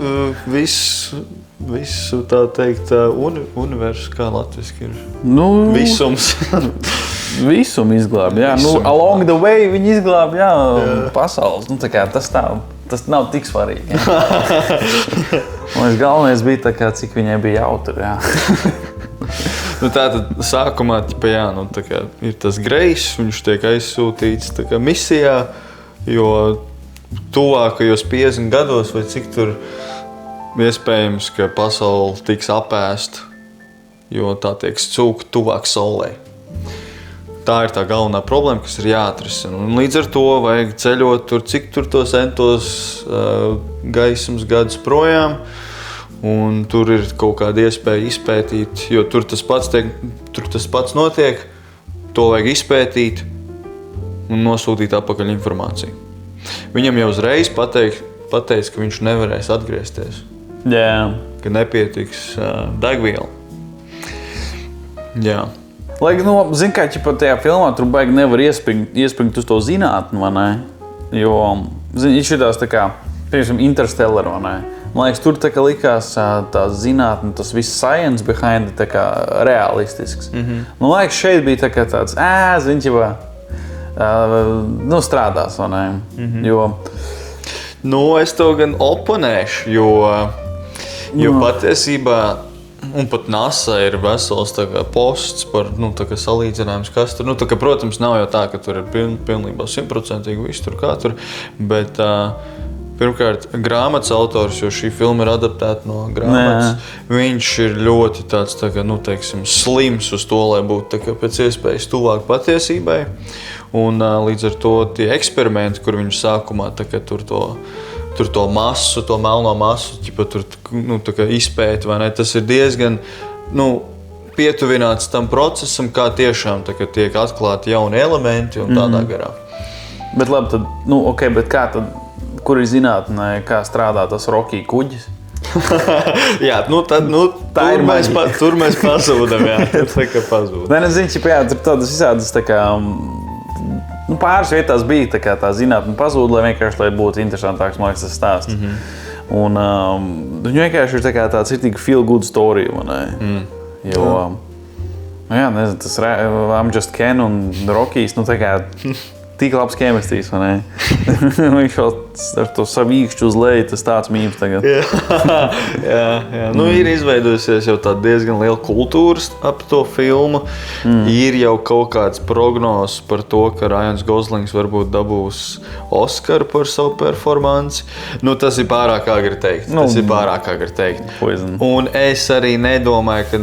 [SPEAKER 1] visu tā teikt universu, kā latviski ir. Visums.
[SPEAKER 2] Visumu izglāb, jā. Along the way viņi izglāb, pasaules. Tas nav tik svarīgi. Galvenais bija tā kā, cik viņai bija jautri, jā.
[SPEAKER 1] Tātad sākumā ir tas Grejs, viņš tiek aizsūtīts misijā, jo tuvākajos 50 gados vai cik tur iespējams, ka pasaule tiks apēsta, jo tā tiek cūka tuvāk saulei. Tā ir tā galvenā problēma, kas ir jāatrisina. Un līdz ar to vajag ceļot tur, cik tur tos entos gaismas gadus projām. Un tur ir kaut kāda iespēja izpētīt, jo tur tas pats notiek. To vajag izpētīt un nosūtīt atpakaļ informāciju. Viņam jau uzreiz pateica, ka viņš nevarēs atgriezties.
[SPEAKER 2] Jā.
[SPEAKER 1] Ka nepietiks degviela. Jā.
[SPEAKER 2] Lai, zin kā, tajā filmā tur baigi nevar iespringt uz to zinātni, vai ne? Jo, ir šitās tā kā, piemēram, Interstellar, vai ne? Man liekas, tur tā kā likās tā zinātne, tas viss science behind tā kā realistisks. Man liekas, šeit bija tā kā tāds, strādās, vai ne? Jo...
[SPEAKER 1] es tev gan oponēšu, jo patiesībā un pat NASA ir vesels posts par salīdzinājums, kas tur. Protams, nav jau tā, ka tur ir pilnībā 100% viss tur kā tur, bet pirmkārt, grāmatas autors, jo šī filma ir adaptēta no grāmatas, viņš ir ļoti tāds, slims uz to, lai būtu pēc iespējas tuvāk patiesībai. Un līdz ar to tie eksperimenti, kur viņš sākumā tur to masu, to melno masu, izpēti, vai ne? Tas ir diezgan, pietuvināts tam procesam, kā tiešām tiek atklāti jauni elementi un tādā garā.
[SPEAKER 2] Bet labi, tad, bet kā tad, kur ir zinātnē, kā strādā tas Rocky kuģis?
[SPEAKER 1] Jā, tur mēs pazūdam, jā.
[SPEAKER 2] Nē, zinu, tur tādas visādas pāris vietās bija tā zinātne pazūda, lai vienkārši būtu interesantāks, man liekas, tas stāsts. Un viņi vienkārši ir tāds ir tik feel good story, jo Jā, nezinu, tas I'm Just Ken un Rokijs, nu tā kā tik labs ķemistīs, vai ne? Viņš vēl ar to savu īkšķu uz leju, tas tāds mīms tagad.
[SPEAKER 1] Jā. Nu, ir izveidojusies jau tā diezgan liela kultūras ap to filmu. Ir jau kaut kāds prognozes par to, ka Ryans Goslings varbūt dabūs Oskaru par savu performanci. Nu, tas ir pārāk agri teikt.
[SPEAKER 2] Poison.
[SPEAKER 1] Un es arī nedomāju, ka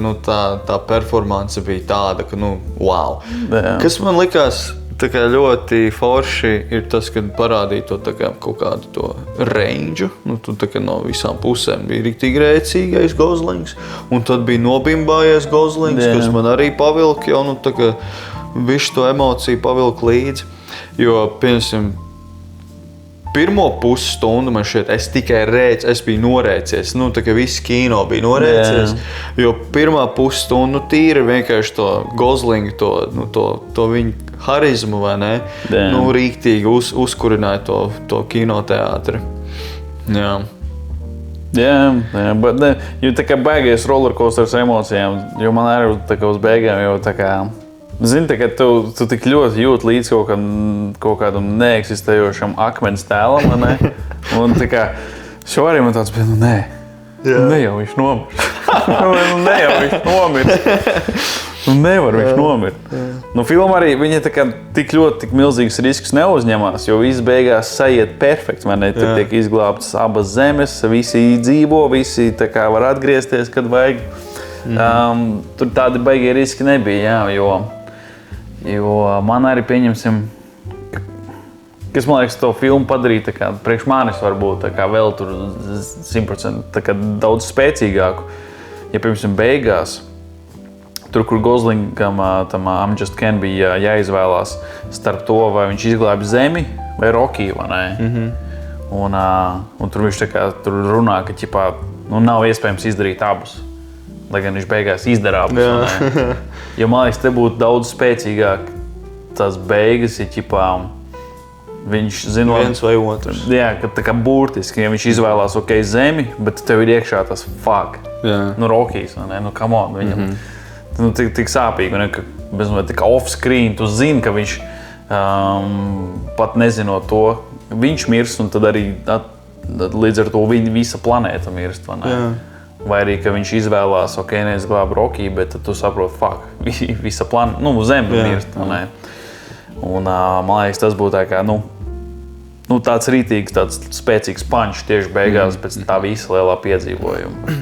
[SPEAKER 1] tā performance bija tāda, ka, wow.
[SPEAKER 2] Jā.
[SPEAKER 1] Kas man likās tā kā ļoti forši ir tas, kad parādīja to tā kā kaut kādu to range. Tu tā kā no visām pusēm bija riktīgi rēcīgais Goslings, un tad bija nobimbājies Goslings, kas man arī pavilka jau, tā kā visu to emociju pavilka līdzi. Jo, piemēram, pirmo pusstundu man šeit es tikai es biju norēcies. Tā kā viss kino bija norēcies. Jo pirmā pusstundu tīri vienkārši to Goslingu, to viņu harizmu, vai ne? Rīktīgi uzkurināja to kinoteātri.
[SPEAKER 2] Jā, bet ne, jo tā kā baigies rollercoasters emocijām, jo man arī tā kā uz beigām jau tā kā zini, ka tu tik ļoti jūti līdz kaut kādam neeksistējošam akmens tēlam, vai ne? Un tā kā šo arī man tāds bija, ne jau viņš nomirs. Ne jau viņš nomirs. Nevar viņš nomirt. Filma arī viņa tā kā tik ļoti, tik milzīgs risks neuzņemās, jo viss beigās saiet perfekti, vai ne? Tur tiek izglābtas abas zemes, visi dzīvo, visi tā kā var atgriezties, kad vajag. Tur tādi baigie riski nebija, jo man arī pieņemsim, kas man liekas to filmu padarīja tā kā priekš manis varbūt tā kā vēl tur 100% tā kā daudz spēcīgāku. Ja piemēram beigās, tur, kur Goslingam tam I'm Just Ken bija jāizvēlās starp to, vai viņš izglābj zemi vai Rokiju, vai ne? Un tur viņš tā kā tur runā, ka ķipā, nav iespējams izdarīt abus. Lai gan viņš beigās izdara abus. Jo man liekas, te būtu daudz spēcīgāk tās beigas, ja ķipā viņš zina
[SPEAKER 1] viens vai otrs.
[SPEAKER 2] Jā, ka tā kā burtiski, ja viņš izvēlās zemi, bet tev ir iekšā tas fuck. Rokijs, vai ne? Come on, viņam. Tik sāpīgi, ka tik off-screen, tu zini, ka viņš pat nezinot to, viņš mirst, un tad arī līdz ar to visa planēta mirst, vai ne? Vai arī, ka viņš izvēlās, neizglāb Rokiju, bet tad tu saproti, fuck, visa planēta, zeme mirst, vai ne? Un man liekas, tas būtu tā kā, tāds rītīgs, tāds spēcīgs punch tieši beigās pēc tā visa lielā piedzīvojuma.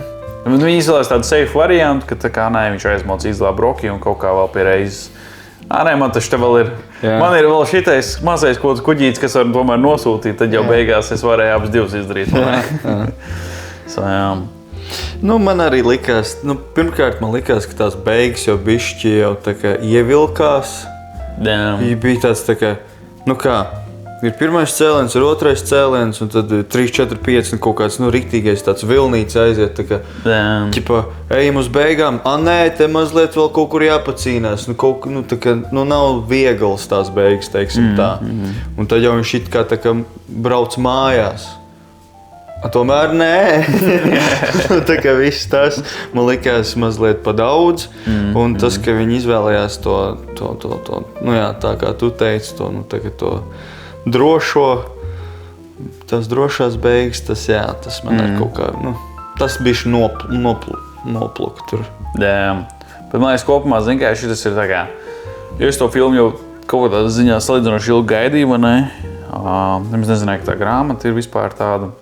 [SPEAKER 2] Viņi izvēlēs tādu safe variantu, ka tā kā viņš aizmauc izglāb Rokiju un kaut kā vēl pie reizes. Man taču te vēl ir. Man ir vēl šitais mazais kaut kuģītis, kas var tomēr nosūtīt, tad jau beigās es varēju abas divas izdarīt.
[SPEAKER 1] Man arī likās, pirmkārt man likās, ka tās beigas jau bišķi jau tā kā ievilkās. Bija tāds tā kā, ir pirmais cēliens, ir otrais cēliens, un tad 3, 4, 5, kaut kāds riktīgais tāds vilnīts aiziet, tā kā, ķipa, ejam uz beigām, nē, te mazliet vēl kaut kur jāpacīnās, tā kā, nav viegls tās beigas, teiksim tā. Un tad jau viņš it kā tā kā brauc mājās. Tomēr nē. Tā kā viss tas man likās mazliet pa daudz, un tas, ka viņi izvēlējās to tā kā tu teici, to drošo, tās drošās beigas, tas man ir kaut kā, tas bišķi nopluka tur.
[SPEAKER 2] Jā, bet man liekas kopumā, zini, kā šitas ir tā kā, jo es to filmu jau kaut kādā ziņā salīdzinoši ilgi gaidīju, vai ne? Es nezināju, ka tā grāmata ir vispār tāda,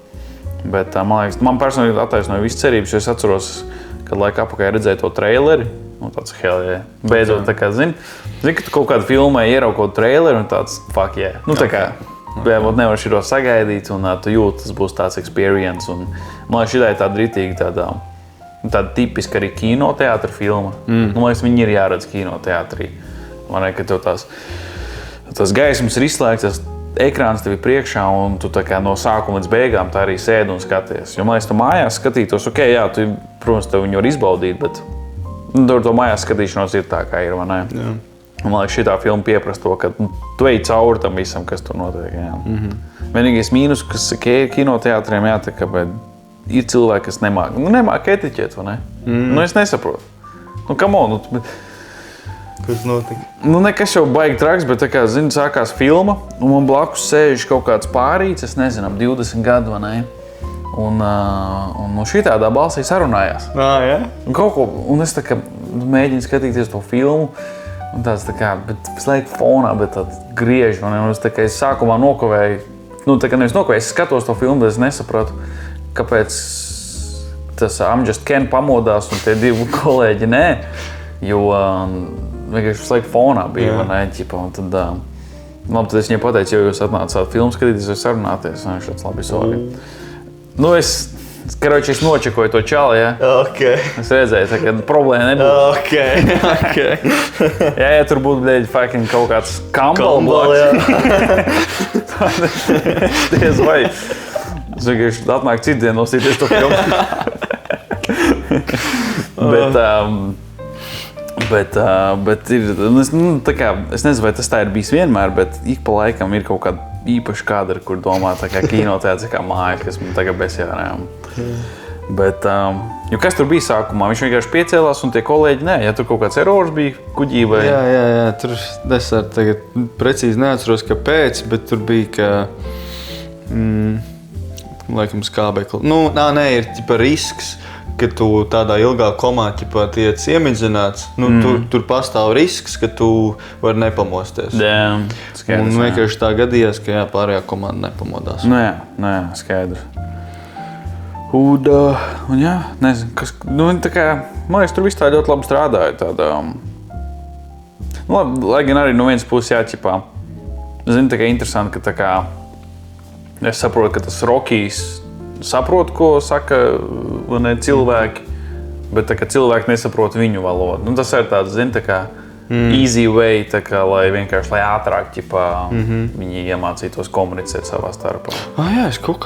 [SPEAKER 2] bet man liekas, man personīgi attaisnoja visas cerības, jo es atceros, kad laika apakaļ redzēju to traileri, un tāds hell yeah. Beidzot, tā kā zini, ka tu kaut kādu filmai ieraugi kaut traileri un tāds fuck yeah. Tā kā, nevar šito sagaidīt un tu jūti, tas būs tāds experience. Un man liekas, šitā ir tāda ritīgi, tāda tipiska arī kinoteātra filma. Man liekas, viņi ir jāredz kinoteātrī. Man liekas, ka tev tas gaismas ir izslēgts, tas ekrāns tev ir priekšā un tu tā kā no sākuma līdz beigām tā arī sēdi un skaties. Jo man liekas, tu mājās skatītos, jā, tu, protams, tev viņu var izbaudīt, bet to mājās skatīšanos ir tā, kā ir, vai ne? Man liekas, šitā filma pieprasa to, ka tu ej cauri tam visam, kas tur notiek. Vienīgais mīnus, kas kinoteātriem jātaka, bet ir cilvēki, kas nemāk etiķēt, vai ne? Es nesaprotu. Come on,
[SPEAKER 1] Kas notika?
[SPEAKER 2] Nu, nekas jau baigi traks, bet tā kā, zini, sākās filma, un man blakus sēž kaut kāds pārīts, es nezinu, 20 gadu, vai ne? Un šitādā balsī sarunājās.
[SPEAKER 1] Jā?
[SPEAKER 2] Un es tā kā mēģinu skatīties to filmu, un tāds tā kā, bet visu laiku fonā, bet tāds griež, un es tā kā es sākumā nokavēju, tā kā nevis nokavēju, es skatos to filmu, bet es nesapratu, kāpēc tas I'm Just Ken pamodās un tie divi kolēģi nē, jo vienkārši visu laiku fonā bija, vai ne, ķipa, un tad, labi, tad es viņai pateicu, jo jūs atnācāt filmu skatīties vai sarunāties, un viņš tāds labi sorry. Es nočekoju to čali, ja?
[SPEAKER 1] Ok.
[SPEAKER 2] Es redzēju, tā, ka problēma nebūtu.
[SPEAKER 1] Ok.
[SPEAKER 2] Ja tur būtu fucking kaut kāds Campbell
[SPEAKER 1] jā.
[SPEAKER 2] Diez vai. Es vienkārši atnāk citu dienu nosīties to filmu. Bet ir, tā kā, es nezinu, vai tas tā ir bijis vienmēr, bet ik pa laikam ir kaut kāda īpaši kadri, kur domā tā kā kinoteātris, kā mājas, kas man tagad besjārējām. Bet, jo kas tur bija sākumā? Viņš vienkārši piecēlās un tie kolēģi, nē, ja tur kaut kāds erors bija kuģī vai...
[SPEAKER 1] Jā, tur es tagad precīzi neatceros, kāpēc, bet tur bija, ka, laikam, skābekli. Nē, ir tipa risks, ka tu tādā ilgā komā tiec iemidzināts, tur pastāv risks, ka tu vari nepamosties.
[SPEAKER 2] Jā, skaidrs.
[SPEAKER 1] Un vienkārši tā gadījās, ka pārējā komanda nepamodās.
[SPEAKER 2] Jā, skaidrs. Un jā, nezinu, kas, tā kā, man liekas, tur viss tā ļoti labi strādāja, tāda, lai gan arī no vienas puses jāķipā, zinu, tā kā interesanti, ka tā kā, es saprotu, ka tas Rokijs saprot, ko saka cilvēki, bet tā kā cilvēki nesaprot viņu valodu. Tas ir tāds, zini, tā kā easy way, tā kā, lai vienkārši, lai ātrāk, viņi iemācītos komunicēt savā starpā.
[SPEAKER 1] Jā, es kaut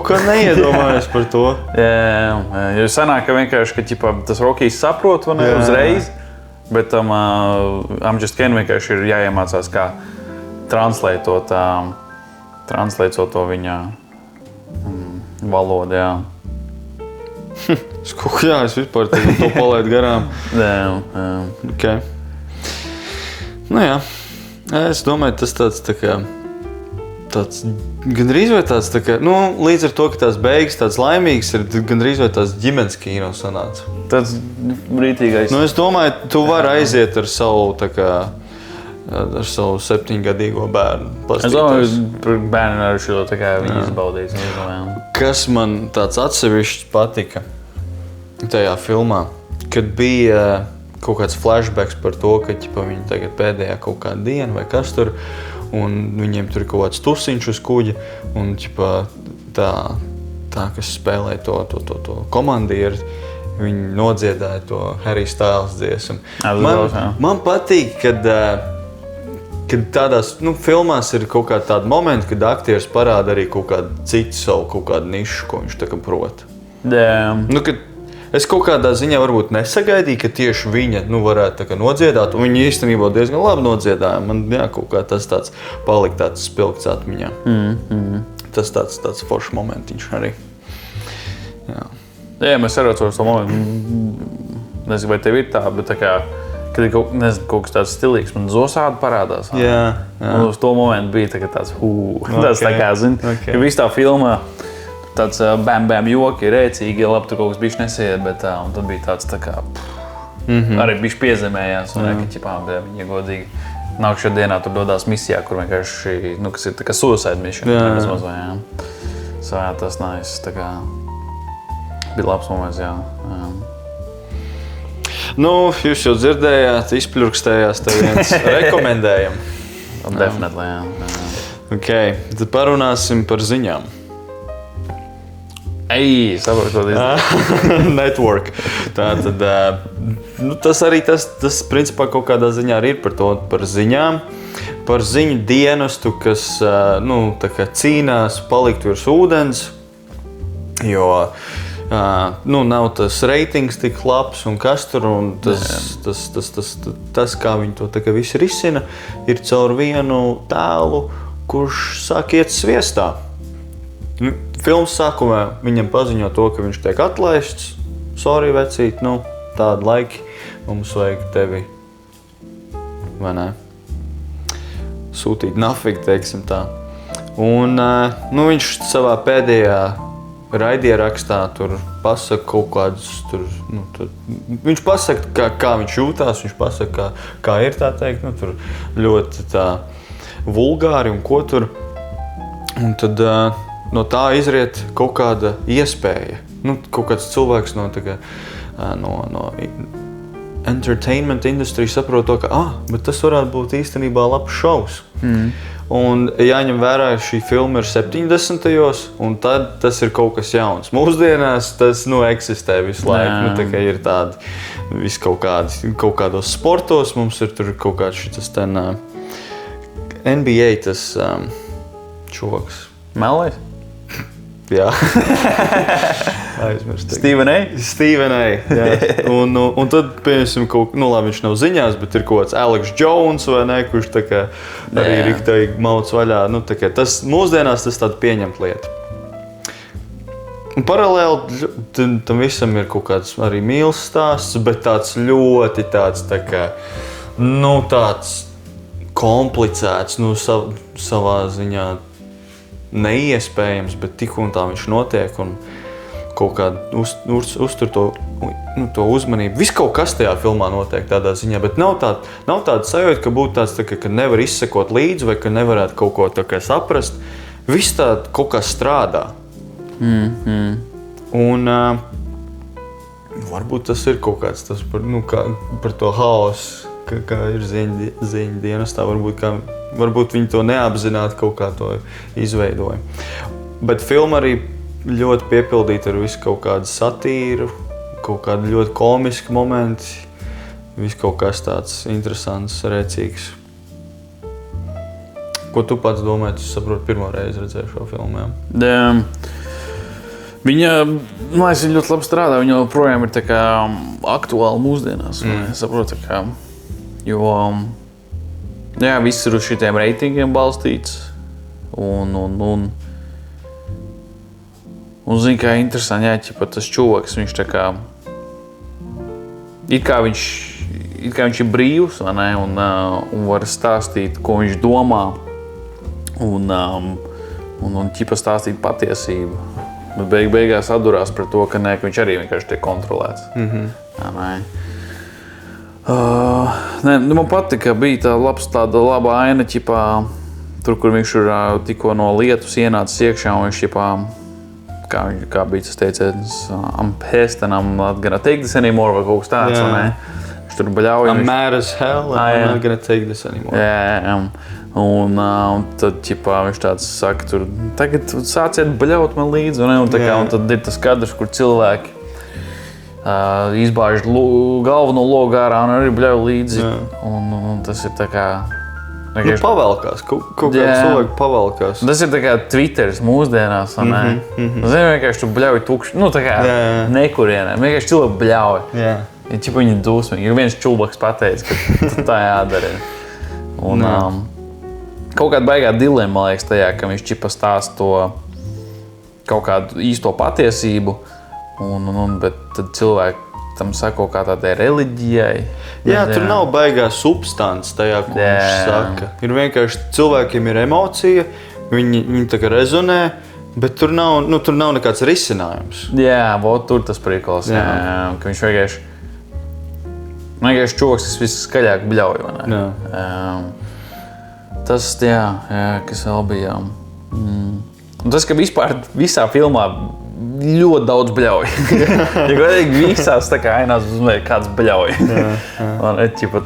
[SPEAKER 1] kā neiedomājos par to.
[SPEAKER 2] Jā, jo sanāk, ka vienkārši, ka tas Rokijs saprot uzreiz, bet tam I'm Just Ken vienkārši ir jāiemācās, kā translētot to viņa valodu, jā. Es
[SPEAKER 1] vispār to palaidu garām.
[SPEAKER 2] Jā.
[SPEAKER 1] Okay. Jā. Es domāju, tas tāds gandrīz vai tāds tā kā, līdz ar to, ka tās beigas tāds laimīgs ir, gandrīz vai tās ģimenes kino sanāca.
[SPEAKER 2] Tāds brītīgais.
[SPEAKER 1] Es domāju, tu vari aiziet ar savu, tā kā, ar savu 7-gadīgo bērnu.
[SPEAKER 2] Es domāju, par bērnu ar šo tā kā viņi izbaudīs.
[SPEAKER 1] Kas man tāds atsevišķs patika tajā filmā, kad bija kaut kāds flashbacks par to, ka viņi tagad pēdējā kaut kāda diena vai kas tur, un viņiem tur ir kaut kāds tusiņš uz kuģa, un tā kas spēlē to komandieru, viņi nodziedāja to Harry Styles dziesmu. Man patīk, kad tādās filmās ir kaut kādi tādi momenti, kad aktieris parāda arī kaut kādu citu savu kaut kādu nišu, ko viņš tā kā prot. Kad es kaut kādā ziņā varbūt nesagaidīju, ka tieši viņa varētu tā kā nodziedāt, un viņa īstenībā diezgan labi nodziedāja. Man kaut kā tas tāds palika tāds spilgts atmiņā. Tas tāds foršs momentiņš arī. Jā, mēs arī atceros to momentu. Nezinu, vai tev ir tā, bet tā kā, kad ir kaut kas tāds stilīgs, man Zosāda parādās. Jā.
[SPEAKER 2] Un uz to momentu bija tāds, tas tā kā, zini, ka viss tā filmā tāds bam joki, rēcīgi, labi, tur kaut kas bišķi nesiet, bet un tad bija tāds tā kā, arī bišķi piezemējās, un viņi godīgi nākšajā dienā tur dodās misijā, kur vienkārši, kas ir tā kā suicide mission. Tas nice, tā kā, bija labs moments, jā.
[SPEAKER 1] Jūs jau dzirdējāt, izpļurkstējās tev viens rekomendējam.
[SPEAKER 2] Definitely, jā.
[SPEAKER 1] Ok, tad parunāsim par ziņām.
[SPEAKER 2] Saprotu, ko tas
[SPEAKER 1] Network. Tātad, tas arī tas principā kaut kādā ziņā arī ir par ziņām, par ziņu dienestu, kas tā kā cīnās palikt virs ūdens, jo nav tas reitings tik labs un kas tur, un tas kā viņi to tā kā visi risina, ir caur vienu tēlu, kurš sāk iet sviestā. Filmas sākumā viņam paziņo to, ka viņš tiek atlaists. Sorry, vecīt, tādi laiki. mums vajag tevi, vai ne? Sūtīt nafīgi, teiksim tā. Un viņš savā pēdējā raidierakstā tur pasaka kaut kādus, viņš pasaka, kā viņš jūtās, viņš pasaka, kā ir tā teikt, tur ļoti tā vulgāri un ko tur. Un tad no tā izriet kaut kāda iespēja. Kaut kāds cilvēks no entertainment industrijas saprot to, ka bet tas varētu būt īstenībā labs šovs. Un jāņem vērā, šī filma ir 70. Un tad tas ir kaut kas jauns. Mūsdienās tas eksistē visu laiku. Tā kā ir tādi kaut kādos sportos mums ir tur kaut kāds šitas NBA tas čoks.
[SPEAKER 2] Melnais?
[SPEAKER 1] Jā. Aizmirst.
[SPEAKER 2] Steven A?
[SPEAKER 1] Steven A, jā. Un tad, piemēram, labi, viņš nav ziņās, bet ir kaut kāds Alex Jones vai ne, kurš tā kā arī riktīgi mauc vaļā. Tā kā tas mūsdienās tas tāda pieņemta lieta. Un paralēli tam visam ir kaut kāds arī mīls stāsts, bet tāds ļoti tāds komplicēts, savā ziņā neiespējams, bet tik un tā viņš notiek un kaut kā uztur to uzmanību. Viss kaut kas tajā filmā notiek tādā ziņā, bet nav tāda sajūta, ka būtu tāds, ka nevar izsekot līdzi vai ka nevarētu kaut ko tā kā saprast. Viss tā kaut kā strādā. Un varbūt tas ir kaut kāds tas par to haosu, kā ir ziņu dienestā, varbūt viņi to neapzināti kaut kā to izveidoja. Bet filma arī ļoti piepildīta ar visu kaut kādu satīru, kaut kādu ļoti komisku momenti, viss kaut kas tāds interesants, rēcīgs. Ko tu pats domāji? Tu saproti, pirmo reizi redzēju šo filmu, jā?
[SPEAKER 2] Viņa, ir ļoti labi strādā, viņa joprojām ir tā kā aktuāla mūsdienās. Es saprotu, jo viss ir uz šitiem reitingiem balstīts. Un zini, kā interesanti, tas čoks, viņš tā kā it kā viņš ir brīvs, vai ne, un var stāstīt, ko viņš domā, un stāstīt patiesību. Bet beigās atdurās par to, ka viņš arī vienkārši tiek kontrolēts. Man patika, bija tāda laba aina, tur, kur viņš ir tikko no lietus ienācis iekšā, un viņš, kā bija tas teiciens, I'm pissed and I'm not gonna take this anymore, vai kaut kas tāds, vai ne? Viņš tur baļauj.
[SPEAKER 1] I'm mad as hell and I'm not gonna take this anymore.
[SPEAKER 2] Un tad viņš tāds saka, tagad sāciet baļaut man līdzi, un tad ir tas kadrs, kur cilvēki izbāž galveno logu ārā un arī bļauj līdzi. Un tas ir tā kā...
[SPEAKER 1] pavelkās, kaut kāds cilvēki pavelkās.
[SPEAKER 2] Tas ir tā kā Twitteris mūsdienās, vai ne? Zini, vienkārši tu bļauj tukši, nekurienē, vienkārši cilvēki bļauj. Viņi dusmīgi, jo viens čulbaks pateica, ka tā jādara. Un kaut kāda baigā dilemma, man liekas, tajā, ka viņš stāsta to kaut kādu īsto patiesību, bet tad cilvēki tam sako kā tādai reliģijai.
[SPEAKER 1] Tur nav baigā substance tajā, ko viņš saka. Ir vienkārši cilvēkiem ir emocija, viņi tā kā rezonē, bet tur nav nekāds risinājums.
[SPEAKER 2] Tur tas prikals, ka viņš vienkārši čoks, kas viss skaļāk bļauj, vai ne? Tas, kas vēl bija. Tas, ka vispār visā filmā ļoti daudz bļauj. Visās tā kā ainās uzmēr kāds bļauj.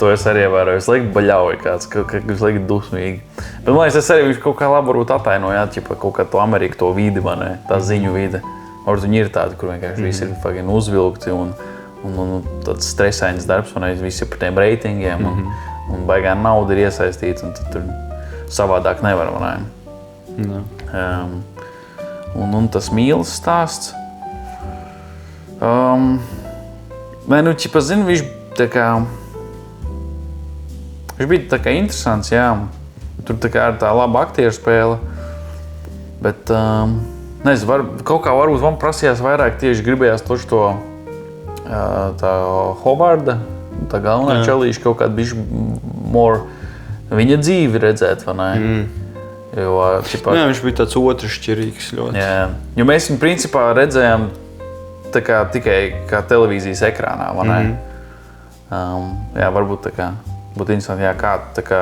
[SPEAKER 2] To es arī ievēroju. Es laiku bļauju kāds, kas laiku dusmīgi. Bet man liekas, tas arī viņš kaut kā labi varbūt atainoja, kaut kā to Ameriku, to vidi, vai ne? Tā ziņu vide. Varbūt viņi ir tādi, kur vienkārši visi ir uzvilkti un tāds stresains darbs, un visi ir par tiem reitingiem. Un baigā nauda ir iesaistīta, un tad tur savādāk nevar, vai ne? Un tas mīlas stāsts. Zinu, viņš tā kā... Viņš bija tā kā interesants, Tur tā kā ir tā laba aktieru spēle. Bet, nezinu, kaut kā varbūt man prasījās vairāk tieši gribējās to tā Hovarda tā galvenā čelīša kaut kāda bišķi more viņa dzīvi redzēt, vai ne? Jo,
[SPEAKER 1] Jā, viņš bija tāds otršķirīgs ļoti.
[SPEAKER 2] Jā, jo mēs viņu principā redzējām tā kā tikai kā televīzijas ekrānā, vai ne? Jā, varbūt tā kā būtu interesanti, jā, kā tā kā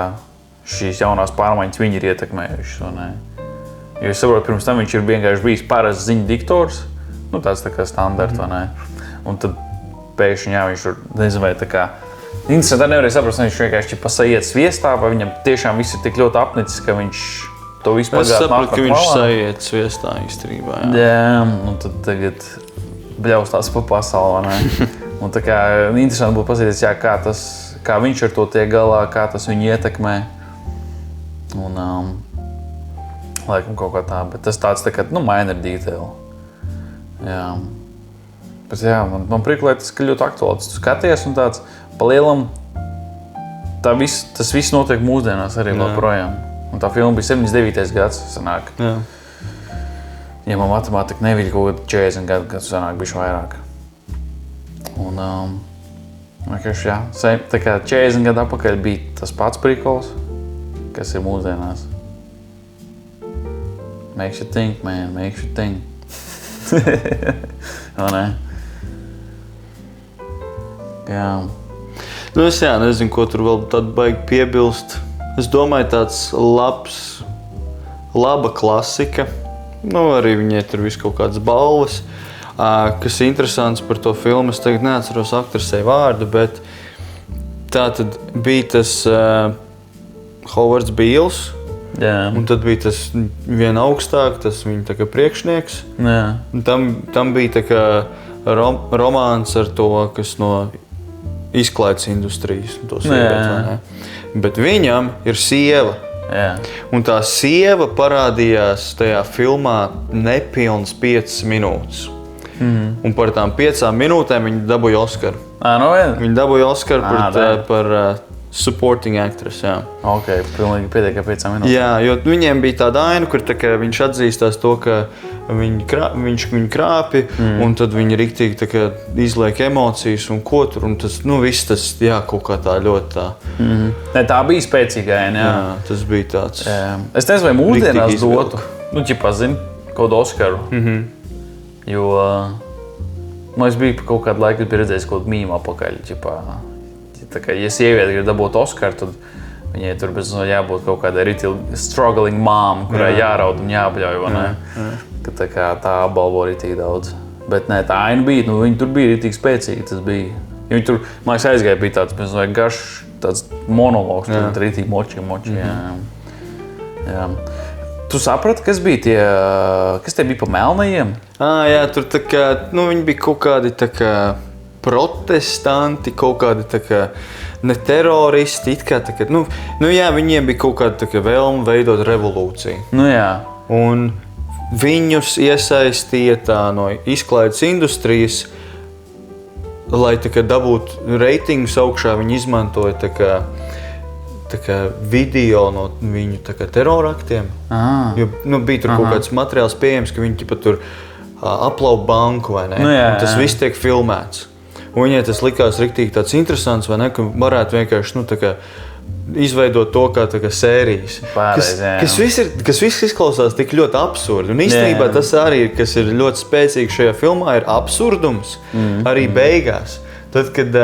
[SPEAKER 2] šīs jaunās pārmaiņas viņi ir ietekmējušas, vai ne? Jo es saprotu, pirms tam viņš ir vienkārši bijis parasts ziņu diktors, nu tāds tā kā standarts, vai ne? Un tad pēkšņi, jā, viņš tur, nezinu, vai tā kā interesanti, nevarēja saprast, viņš vienkārši pasaiet sviestā, vai viņam tiešām viss ir tik ļoti apnicis, ka viņš to visu
[SPEAKER 1] Es sapratu, ka viņš saiet sviestā īstenībā, jā.
[SPEAKER 2] Jā, un tad tagad bļaustās pa pasauli, vai ne? Un tā kā interesanti būtu pasīties, jā, kā viņš ar to tiek galā, kā tas viņu ietekmē. Un, laikam kaut kā tā, bet tas tāds tā kā, minor detail. Jā. Bet jā, man priekšlē tas, ka ļoti aktuāls. Tu skaties un tāds palielam, tas viss notiek mūsdienās arī vēl projām. Un tā filma bija 79. gads, sanāk.
[SPEAKER 1] Jā.
[SPEAKER 2] Ja man matemātika neviļ kaut 40 gadu, kad sanāk bišķi vairāk. Un, vienkārši, jā, tā kā 40 gadu apakaļ bija tas pats prikols, kas ir mūsdienās. Makes you think, man, makes you think. O, ne? Jā.
[SPEAKER 1] Nu, es nezinu, ko tur vēl tādu baigi piebilst. Es domāju, tāds laba klasika. Nu, arī viņai tur viss kaut kādas balvas. Kas interesants par to filmu, es tagad neatceros aktorsei vārdu, bet tā tad bija tas Hovards Bīls.
[SPEAKER 2] Jā.
[SPEAKER 1] Un tad bija tas vien augstāk, tas viņa tā kā priekšnieks.
[SPEAKER 2] Jā.
[SPEAKER 1] Un tam bija tā kā romāns ar to, kas no izklaides industrijas. To sievieti, vai ne? Bet viņam ir sieva.
[SPEAKER 2] Jā. Un
[SPEAKER 1] tā sieva parādījās tajā filmā nepilnas 5 minūtes. Un par tām 5 minūtēm viņa dabūja Oskaru. Viņa dabūja Oskaru par supporting actress, jā.
[SPEAKER 2] Ok, pilnīgi pietiek ar 5 minūtēm.
[SPEAKER 1] Jā, jo viņiem bija tāda aina, kur tā kā viņš atzīstās to, ka viņš viņu krāpi, un tad viņi riktīgi tā kā izliek emocijas un ko tur, un tas, viss tas, jā, kaut kā tā ļoti tā.
[SPEAKER 2] Ne, tā bija spēcīga aina, jā.
[SPEAKER 1] Jā, tas bija tāds.
[SPEAKER 2] Es nezinu, vai mūsdienās dotu, ķipā zini, kaut kādu Oskaru. Jo, es biju kaut kādu laiku, kad biju redzējis kaut kādu mīmu apakaļ, ķipā. Tā kā, ja sieviete grib dabūt Oskaru, tad viņai tur jābūt kaut kādai struggling mom, kurai jāraud un jābļauj, vai ne? Ka tā kā tā apbalvo ritīgi daudz. Bet nē, tā aina bija, viņa tur bija ritīgi spēcīga, tas bija. Jo viņa tur, man liekas, aizgāja bija tāds, garš, tāds monologs, tur ritīgi moči, jā. Tu saprati, kas bija kas tie bija pa melnajiem?
[SPEAKER 1] Jā, tur tā kā, viņi bija kaut kādi tā kā protestanti, kaut kādi tā kā ne teroristi, it kā tā kā, jā, viņiem bija kaut kāda tā kā vēlme veidot revolūciju.
[SPEAKER 2] Jā.
[SPEAKER 1] Un viņus iesaistīja tā no izklaides industrijas, lai tā kā dabūtu reitingus augšā, viņi izmantoja tā kā video no viņu tā kā teroraktiem. Jo, bija tur kaut kāds materiāls pieejams, ka viņi pat tur aplaupa banku, vai ne?
[SPEAKER 2] Jā.
[SPEAKER 1] Un tas viss tiek filmēts. Un viņai tas likās riktīgi tāds interesants, vai ne, ka varētu vienkārši, tā kā izveidot to kā sērijas. Kas viss izklausās tik ļoti absurdi. Un īstenībā tas arī, kas ir ļoti spēcīgi šajā filmā, ir absurdums arī beigās. Tad, kad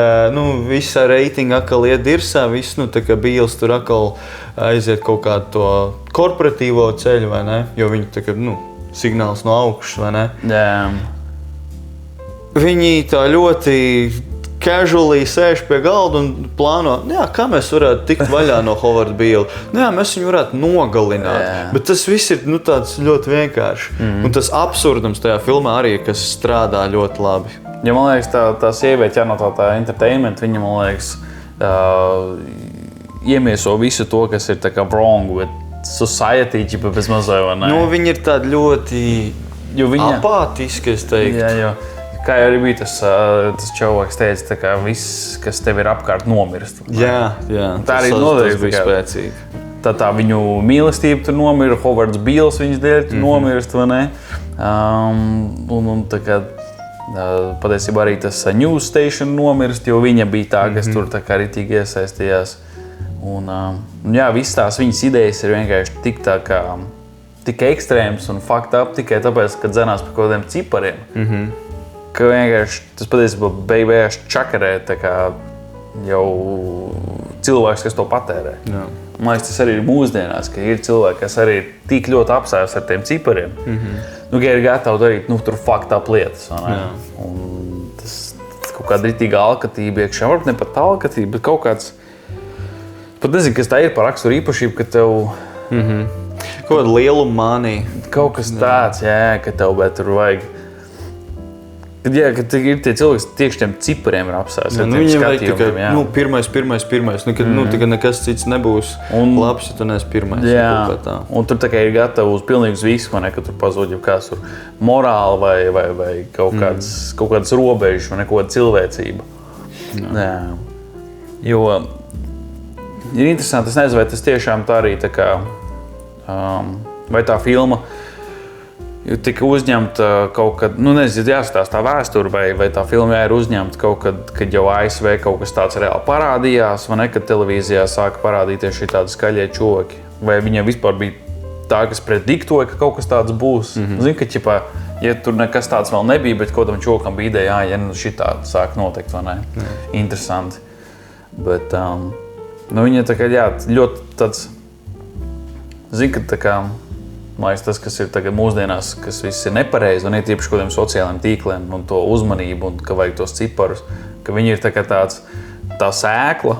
[SPEAKER 1] visa reitinga atkal iet dirsā, viss, tā kā Bīls tur atkal aiziet kaut kādu to korporatīvo ceļu, vai ne? Jo viņi tā kā, signāls no augšas, vai ne?
[SPEAKER 2] Jā.
[SPEAKER 1] Viņi tā ļoti casually sēž pie galda un plāno, kā mēs varētu tikt vaļā no Hovarda Bīla. Mēs viņu varētu nogalināt. Bet tas viss ir tāds ļoti vienkārši. Un tas absurdums tajā filmā arī, kas strādā ļoti labi.
[SPEAKER 2] Ja man liekas, tā sieviete, no tā entertainment, viņa, man liekas, iemieso visu to, kas ir tā kā wrong with society, pēc mazai, vai ne?
[SPEAKER 1] Viņa ir tāda ļoti apātiska, es teiktu.
[SPEAKER 2] Jā. Kā arī bija tas cilvēks teica, ka viss, kas tev ir apkārt, nomirst.
[SPEAKER 1] Jā,
[SPEAKER 2] tā arī noteikti
[SPEAKER 1] bija spēcīgi.
[SPEAKER 2] Tā viņu mīlestība tur nomira, Hovards Bīls viņas dēļ tur nomirst, vai ne? Un tā kā, Patiesībā arī tas News Station nomirst, jo viņa bija tā, kas tur tā kā ritīgi iesaistījās. Un, jā, visas tās viņas idejas ir vienkārši tik ekstrēmas un fucked up tikai tāpēc, ka dzenās par kaut kādiem cipariem. Ka vienkārši tas patiesībā beigās čakarē tā kā jau cilvēks, kas to patērē.
[SPEAKER 1] Jā.
[SPEAKER 2] Man liekas, tas arī ir mūsdienās, ka ir cilvēki, kas arī ir tik ļoti apsējas ar tiem cipariem. Nu, ka ir gatavi darīt, tur fucked up lietas. Un tas kaut kāda ritīga alkatība iekšā. Varbūt ne pat alkatība, bet kaut kāds... Pat nezinu, kas tā ir par raksturu īpašību, ka tev...
[SPEAKER 1] Kaut kāda lielu manija.
[SPEAKER 2] Kaut kas tāds, jā, ka tev bet tur vajag... Kad ir tie cilvēki, tieši tiem cipariem ir apsēs.
[SPEAKER 1] Viņiem vajag tikai pirmais. Kad nekas cits nebūs labs, ja tu neesi pirmais.
[SPEAKER 2] Jā, un tur tā kā ir gatavi uz pilnīgus visu, ka tur pazūd jau kāds tur morāli vai kaut kādas robežas vai kaut kāda cilvēcība. Jā. Jo ir interesanti, es nezinu, vai tas tiešām tā arī tā kā, vai tā filma tika uzņemta kaut kad, nezinu, jāstāsta tā vēsture, vai tā filma ir uzņemta kaut kad, kad jau ASV kaut kas tāds reāli parādījās, vai ne, kad televīzijā sāka parādīties šī tādi skaļie čoki, vai viņiem vispār bija tā, kas prediktoja, ka kaut kas tāds būs. Zinu, ka ķipā, ja tur nekas tāds vēl nebija, bet kaut kādam čokam bija ideja, ja šitā sāk notikt, vai ne? Interesanti. Bet, viņa tā kā, jā, ļoti tāds, zinu, ka tā kā, man liekas, tas, kas ir tagad mūsdienās, kas viss ir nepareizi, un ir tieši kaut kādiem sociāliem tīkliem un to uzmanību, un ka vajag tos ciparus, ka viņi ir tā kā tā sēkla,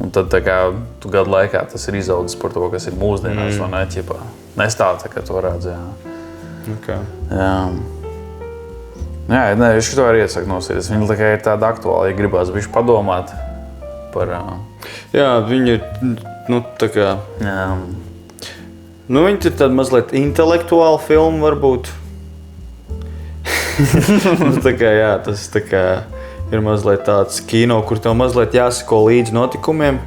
[SPEAKER 2] un tad tā kā tu gadu laikā tas ir izaudzis par to, kas ir mūsdienās, vai ne, ķipā. Nestāv tā, kā to redz, jā.
[SPEAKER 1] Okay.
[SPEAKER 2] Jā, es to arī iesaku nosīties. Viņi tā kā ir tāda aktuāla, ja gribās bišķi padomāt par...
[SPEAKER 1] Jā, viņi ir, tā kā...
[SPEAKER 2] Jā.
[SPEAKER 1] Viņi ir tāda mazliet intelektuāla filma, varbūt. Tā kā, jā, tas tā kā ir mazliet tāds kino, kur tev mazliet jāsako līdz notikumiem,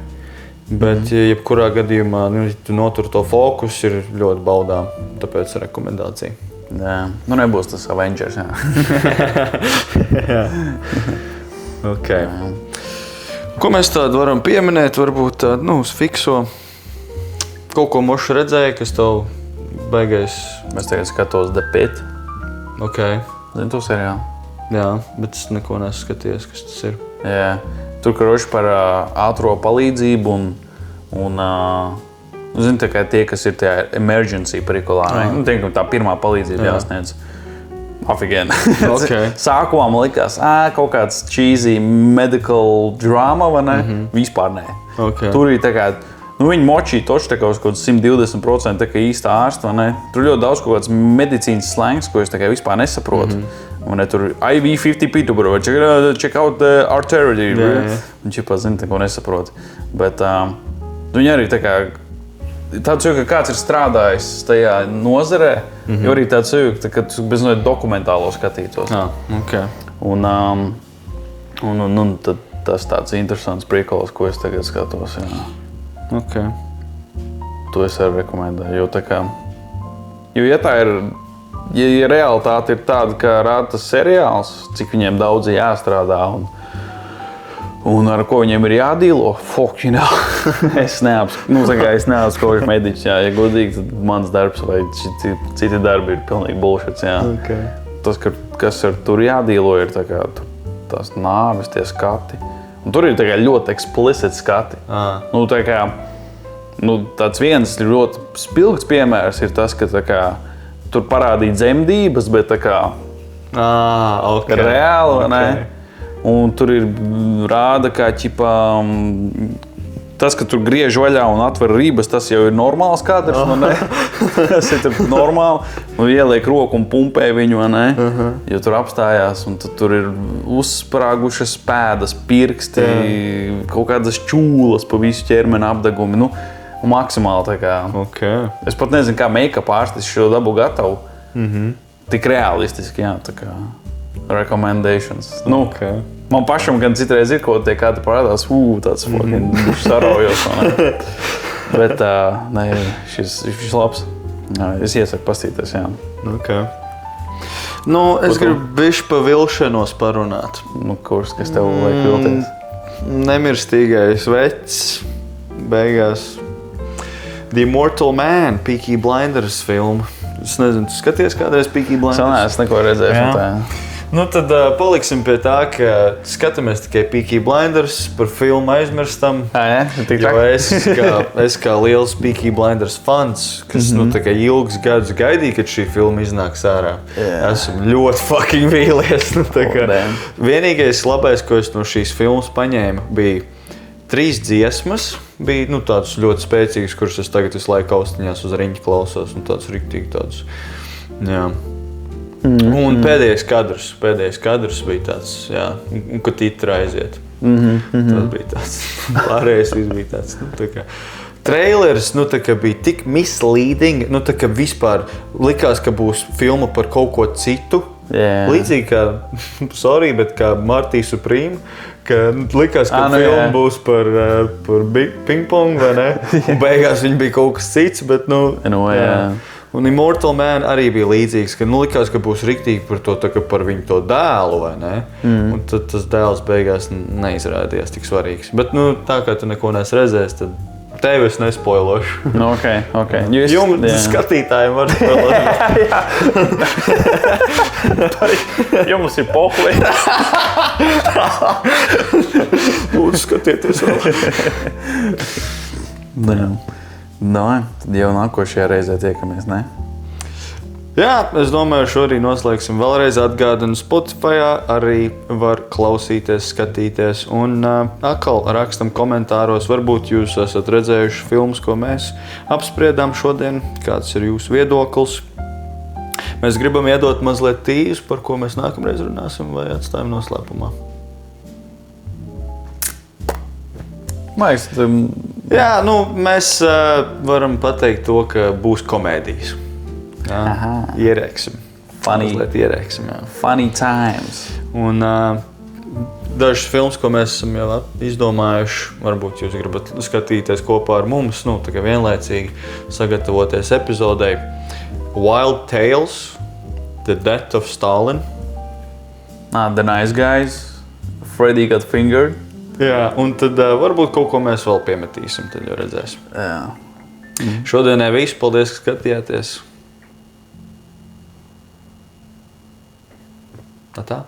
[SPEAKER 1] bet jebkurā gadījumā, ja tu notur to fokus, ir ļoti baudām, tāpēc rekomendācija.
[SPEAKER 2] Jā, nebūs tas Avengers, jā.
[SPEAKER 1] Jā. Ok. Jā. Ko mēs tādu varam pieminēt, varbūt tādu, uz fikso? Kaut ko mošu redzēja, kas tev beigais...
[SPEAKER 2] Es tagad skatos The Pit.
[SPEAKER 1] Ok.
[SPEAKER 2] Zini to seriālu?
[SPEAKER 1] Jā, bet es neko neskaties, kas tas ir.
[SPEAKER 2] Jā. Tur karoši par ātro palīdzību un zini, tā kā tie, kas ir tie emergency perikulā. Teikam, tā pirmā palīdzība jāsniedz. Afigēni.
[SPEAKER 1] Okay.
[SPEAKER 2] Sākumā man likās, kaut kāds cheesy medical drama, vai ne? Vispār nē.
[SPEAKER 1] Okay.
[SPEAKER 2] Tur ir tā kā... viņi močīja toši tā kā uz kaut 120% tā kā īsta ārsta, vai ne? Tur ļoti daudz kaut kāds medicīnas slangs, ko es tā kā vispār nesaprotu. Un tur IV50 Peterborough, check out the artery. Un ķipā, zini, tā ko nesaprotu. Bet viņi arī tā kā... Tāds jūka, ka kāds ir strādājis tajā nozarē, jo arī tāds jūka, ka tu bez dokumentālo skatītos.
[SPEAKER 1] Okay.
[SPEAKER 2] Un tad tas tāds interesants prikols, ko es tagad skatos. Jā.
[SPEAKER 1] Okay.
[SPEAKER 2] To es arī rekomendēju, jo tā kā... Jo ja tā ir... Ja realitāte ir tāda, kā rāda tas seriāls, cik viņiem daudz jāstrādā un ar ko viņiem ir jādīlo, es neapskošu mediķis, jā. Ja godīgi, tad mans darbs vai citi darbi ir pilnīgi bullshits, jā.
[SPEAKER 1] Okay.
[SPEAKER 2] Tas, kas ar tur jādīlo, ir tā kā tās nāves, tie skati. Un tur ir tā kā ļoti explicit skati. Tā kā, tāds viens ļoti spilgts piemērs ir tas, ka tā kā, tur parādīja dzemdības, bet tā kā reāli, vai ne? Un tur ir rāda, kā ķipā, tas, ka tur griež vaļā un atver rības, tas jau ir normāls kadrs, vai ne? Tas ir normāli. Un ieliek roku un pumpē viņu, vai ne? Jo tur apstājās, un tur ir uzsprāgušas pēdas, pirksti, kaut kādas čūlas pa visu ķermeni apdegumi. Un maksimāli tā kā.
[SPEAKER 1] Okay.
[SPEAKER 2] Es pat nezinu, kā make-up ārstis šo dabu gatavu. Tik realistiski, jā, tā kā. Recommendations.
[SPEAKER 1] Okay.
[SPEAKER 2] Man pašam gan citreiz ir kaut tie kādi parādās, tāds fucking saraujos. Bet šis labs. Es iesaku pastīties, jā.
[SPEAKER 1] Okay. Nu, es gribu bišķi pa vilšanos parunāt.
[SPEAKER 2] Nu, kurš, kas tev liek vilties?
[SPEAKER 1] Nemirstīgais vecs, beigās. The Immortal Man, Peaky Blinders filma. Es nezinu, tu skaties kādreiz Peaky Blinders?
[SPEAKER 2] Es neko redzēju no tā.
[SPEAKER 1] Nu, tad paliksim pie tā, ka skatāmies tikai Peaky Blinders, par filmu aizmirstam. Jo es kā liels Peaky Blinders fans, kas tā kā ilgus gadus gaidīja, kad šī filma iznāks ārā. Esmu ļoti fucking vīlies. Vienīgais labais, ko es no šīs filmas paņēmu, bija 3 dziesmas. Bija tādas ļoti spēcīgas, kuras es tagad visu laiku austiņās uz riņķa klausos. Tādas riktīgi tādas. Jā. Un pēdējais kadrs bija tāds, un kad titra aiziet. Tas bija tāds, pārējais viss bija tāds, tā kā. Trailers, tā kā bija tik misleading, tā kā vispār likās, ka būs filma par kaut ko citu. Līdzīgi kā, sorry, bet kā Martī Supreme, ka likās, ka filma būs par ping-pong, vai ne? Un beigās viņa bija kaut kas cits, bet Un Immortal Man arī bija līdzīgs, ka likās, ka būs riktīgi par to, par viņu to dēlu, vai ne? Un tad tas dēls beigās neizrādījās tik svarīgs. Bet, tā kā tu neko neesi redzējis, tad tevi es nespoilošu.
[SPEAKER 2] Ok.
[SPEAKER 1] Jums skatītājiem var spoilot.
[SPEAKER 2] Jums ir pohli.
[SPEAKER 1] Lūdzu, skatieties vēl.
[SPEAKER 2] Tad jau nākošajā reizē tiekamies, ne?
[SPEAKER 1] Jā, es domāju, šorīt noslēgsim vēlreiz atgādinu Spotifyā, arī var klausīties, skatīties un atkal rakstam komentāros, varbūt jūs esat redzējuši filmas, ko mēs apspriedām šodien, kāds ir jūsu viedoklis. Mēs gribam iedot mazliet tīzu, par ko mēs nākamreiz runāsim vai atstājam noslēpumā. Jā, mēs varam pateikt to, ka būs komēdijas. Ierēksim.
[SPEAKER 2] Funny times.
[SPEAKER 1] Un dažas filmas, ko mēs esam jau izdomājuši, varbūt jūs gribat skatīties kopā ar mums, tā kā vienlaicīgi sagatavoties epizodei. Wild Tales, The Death of Stalin.
[SPEAKER 2] The Nice Guys, Freddy Got Fingered.
[SPEAKER 1] Jā, un tad varbūt kaut ko mēs vēl piemetīsim, tad jau redzēsim. Šodienai viss, paldies, ka skatījāties. Tā.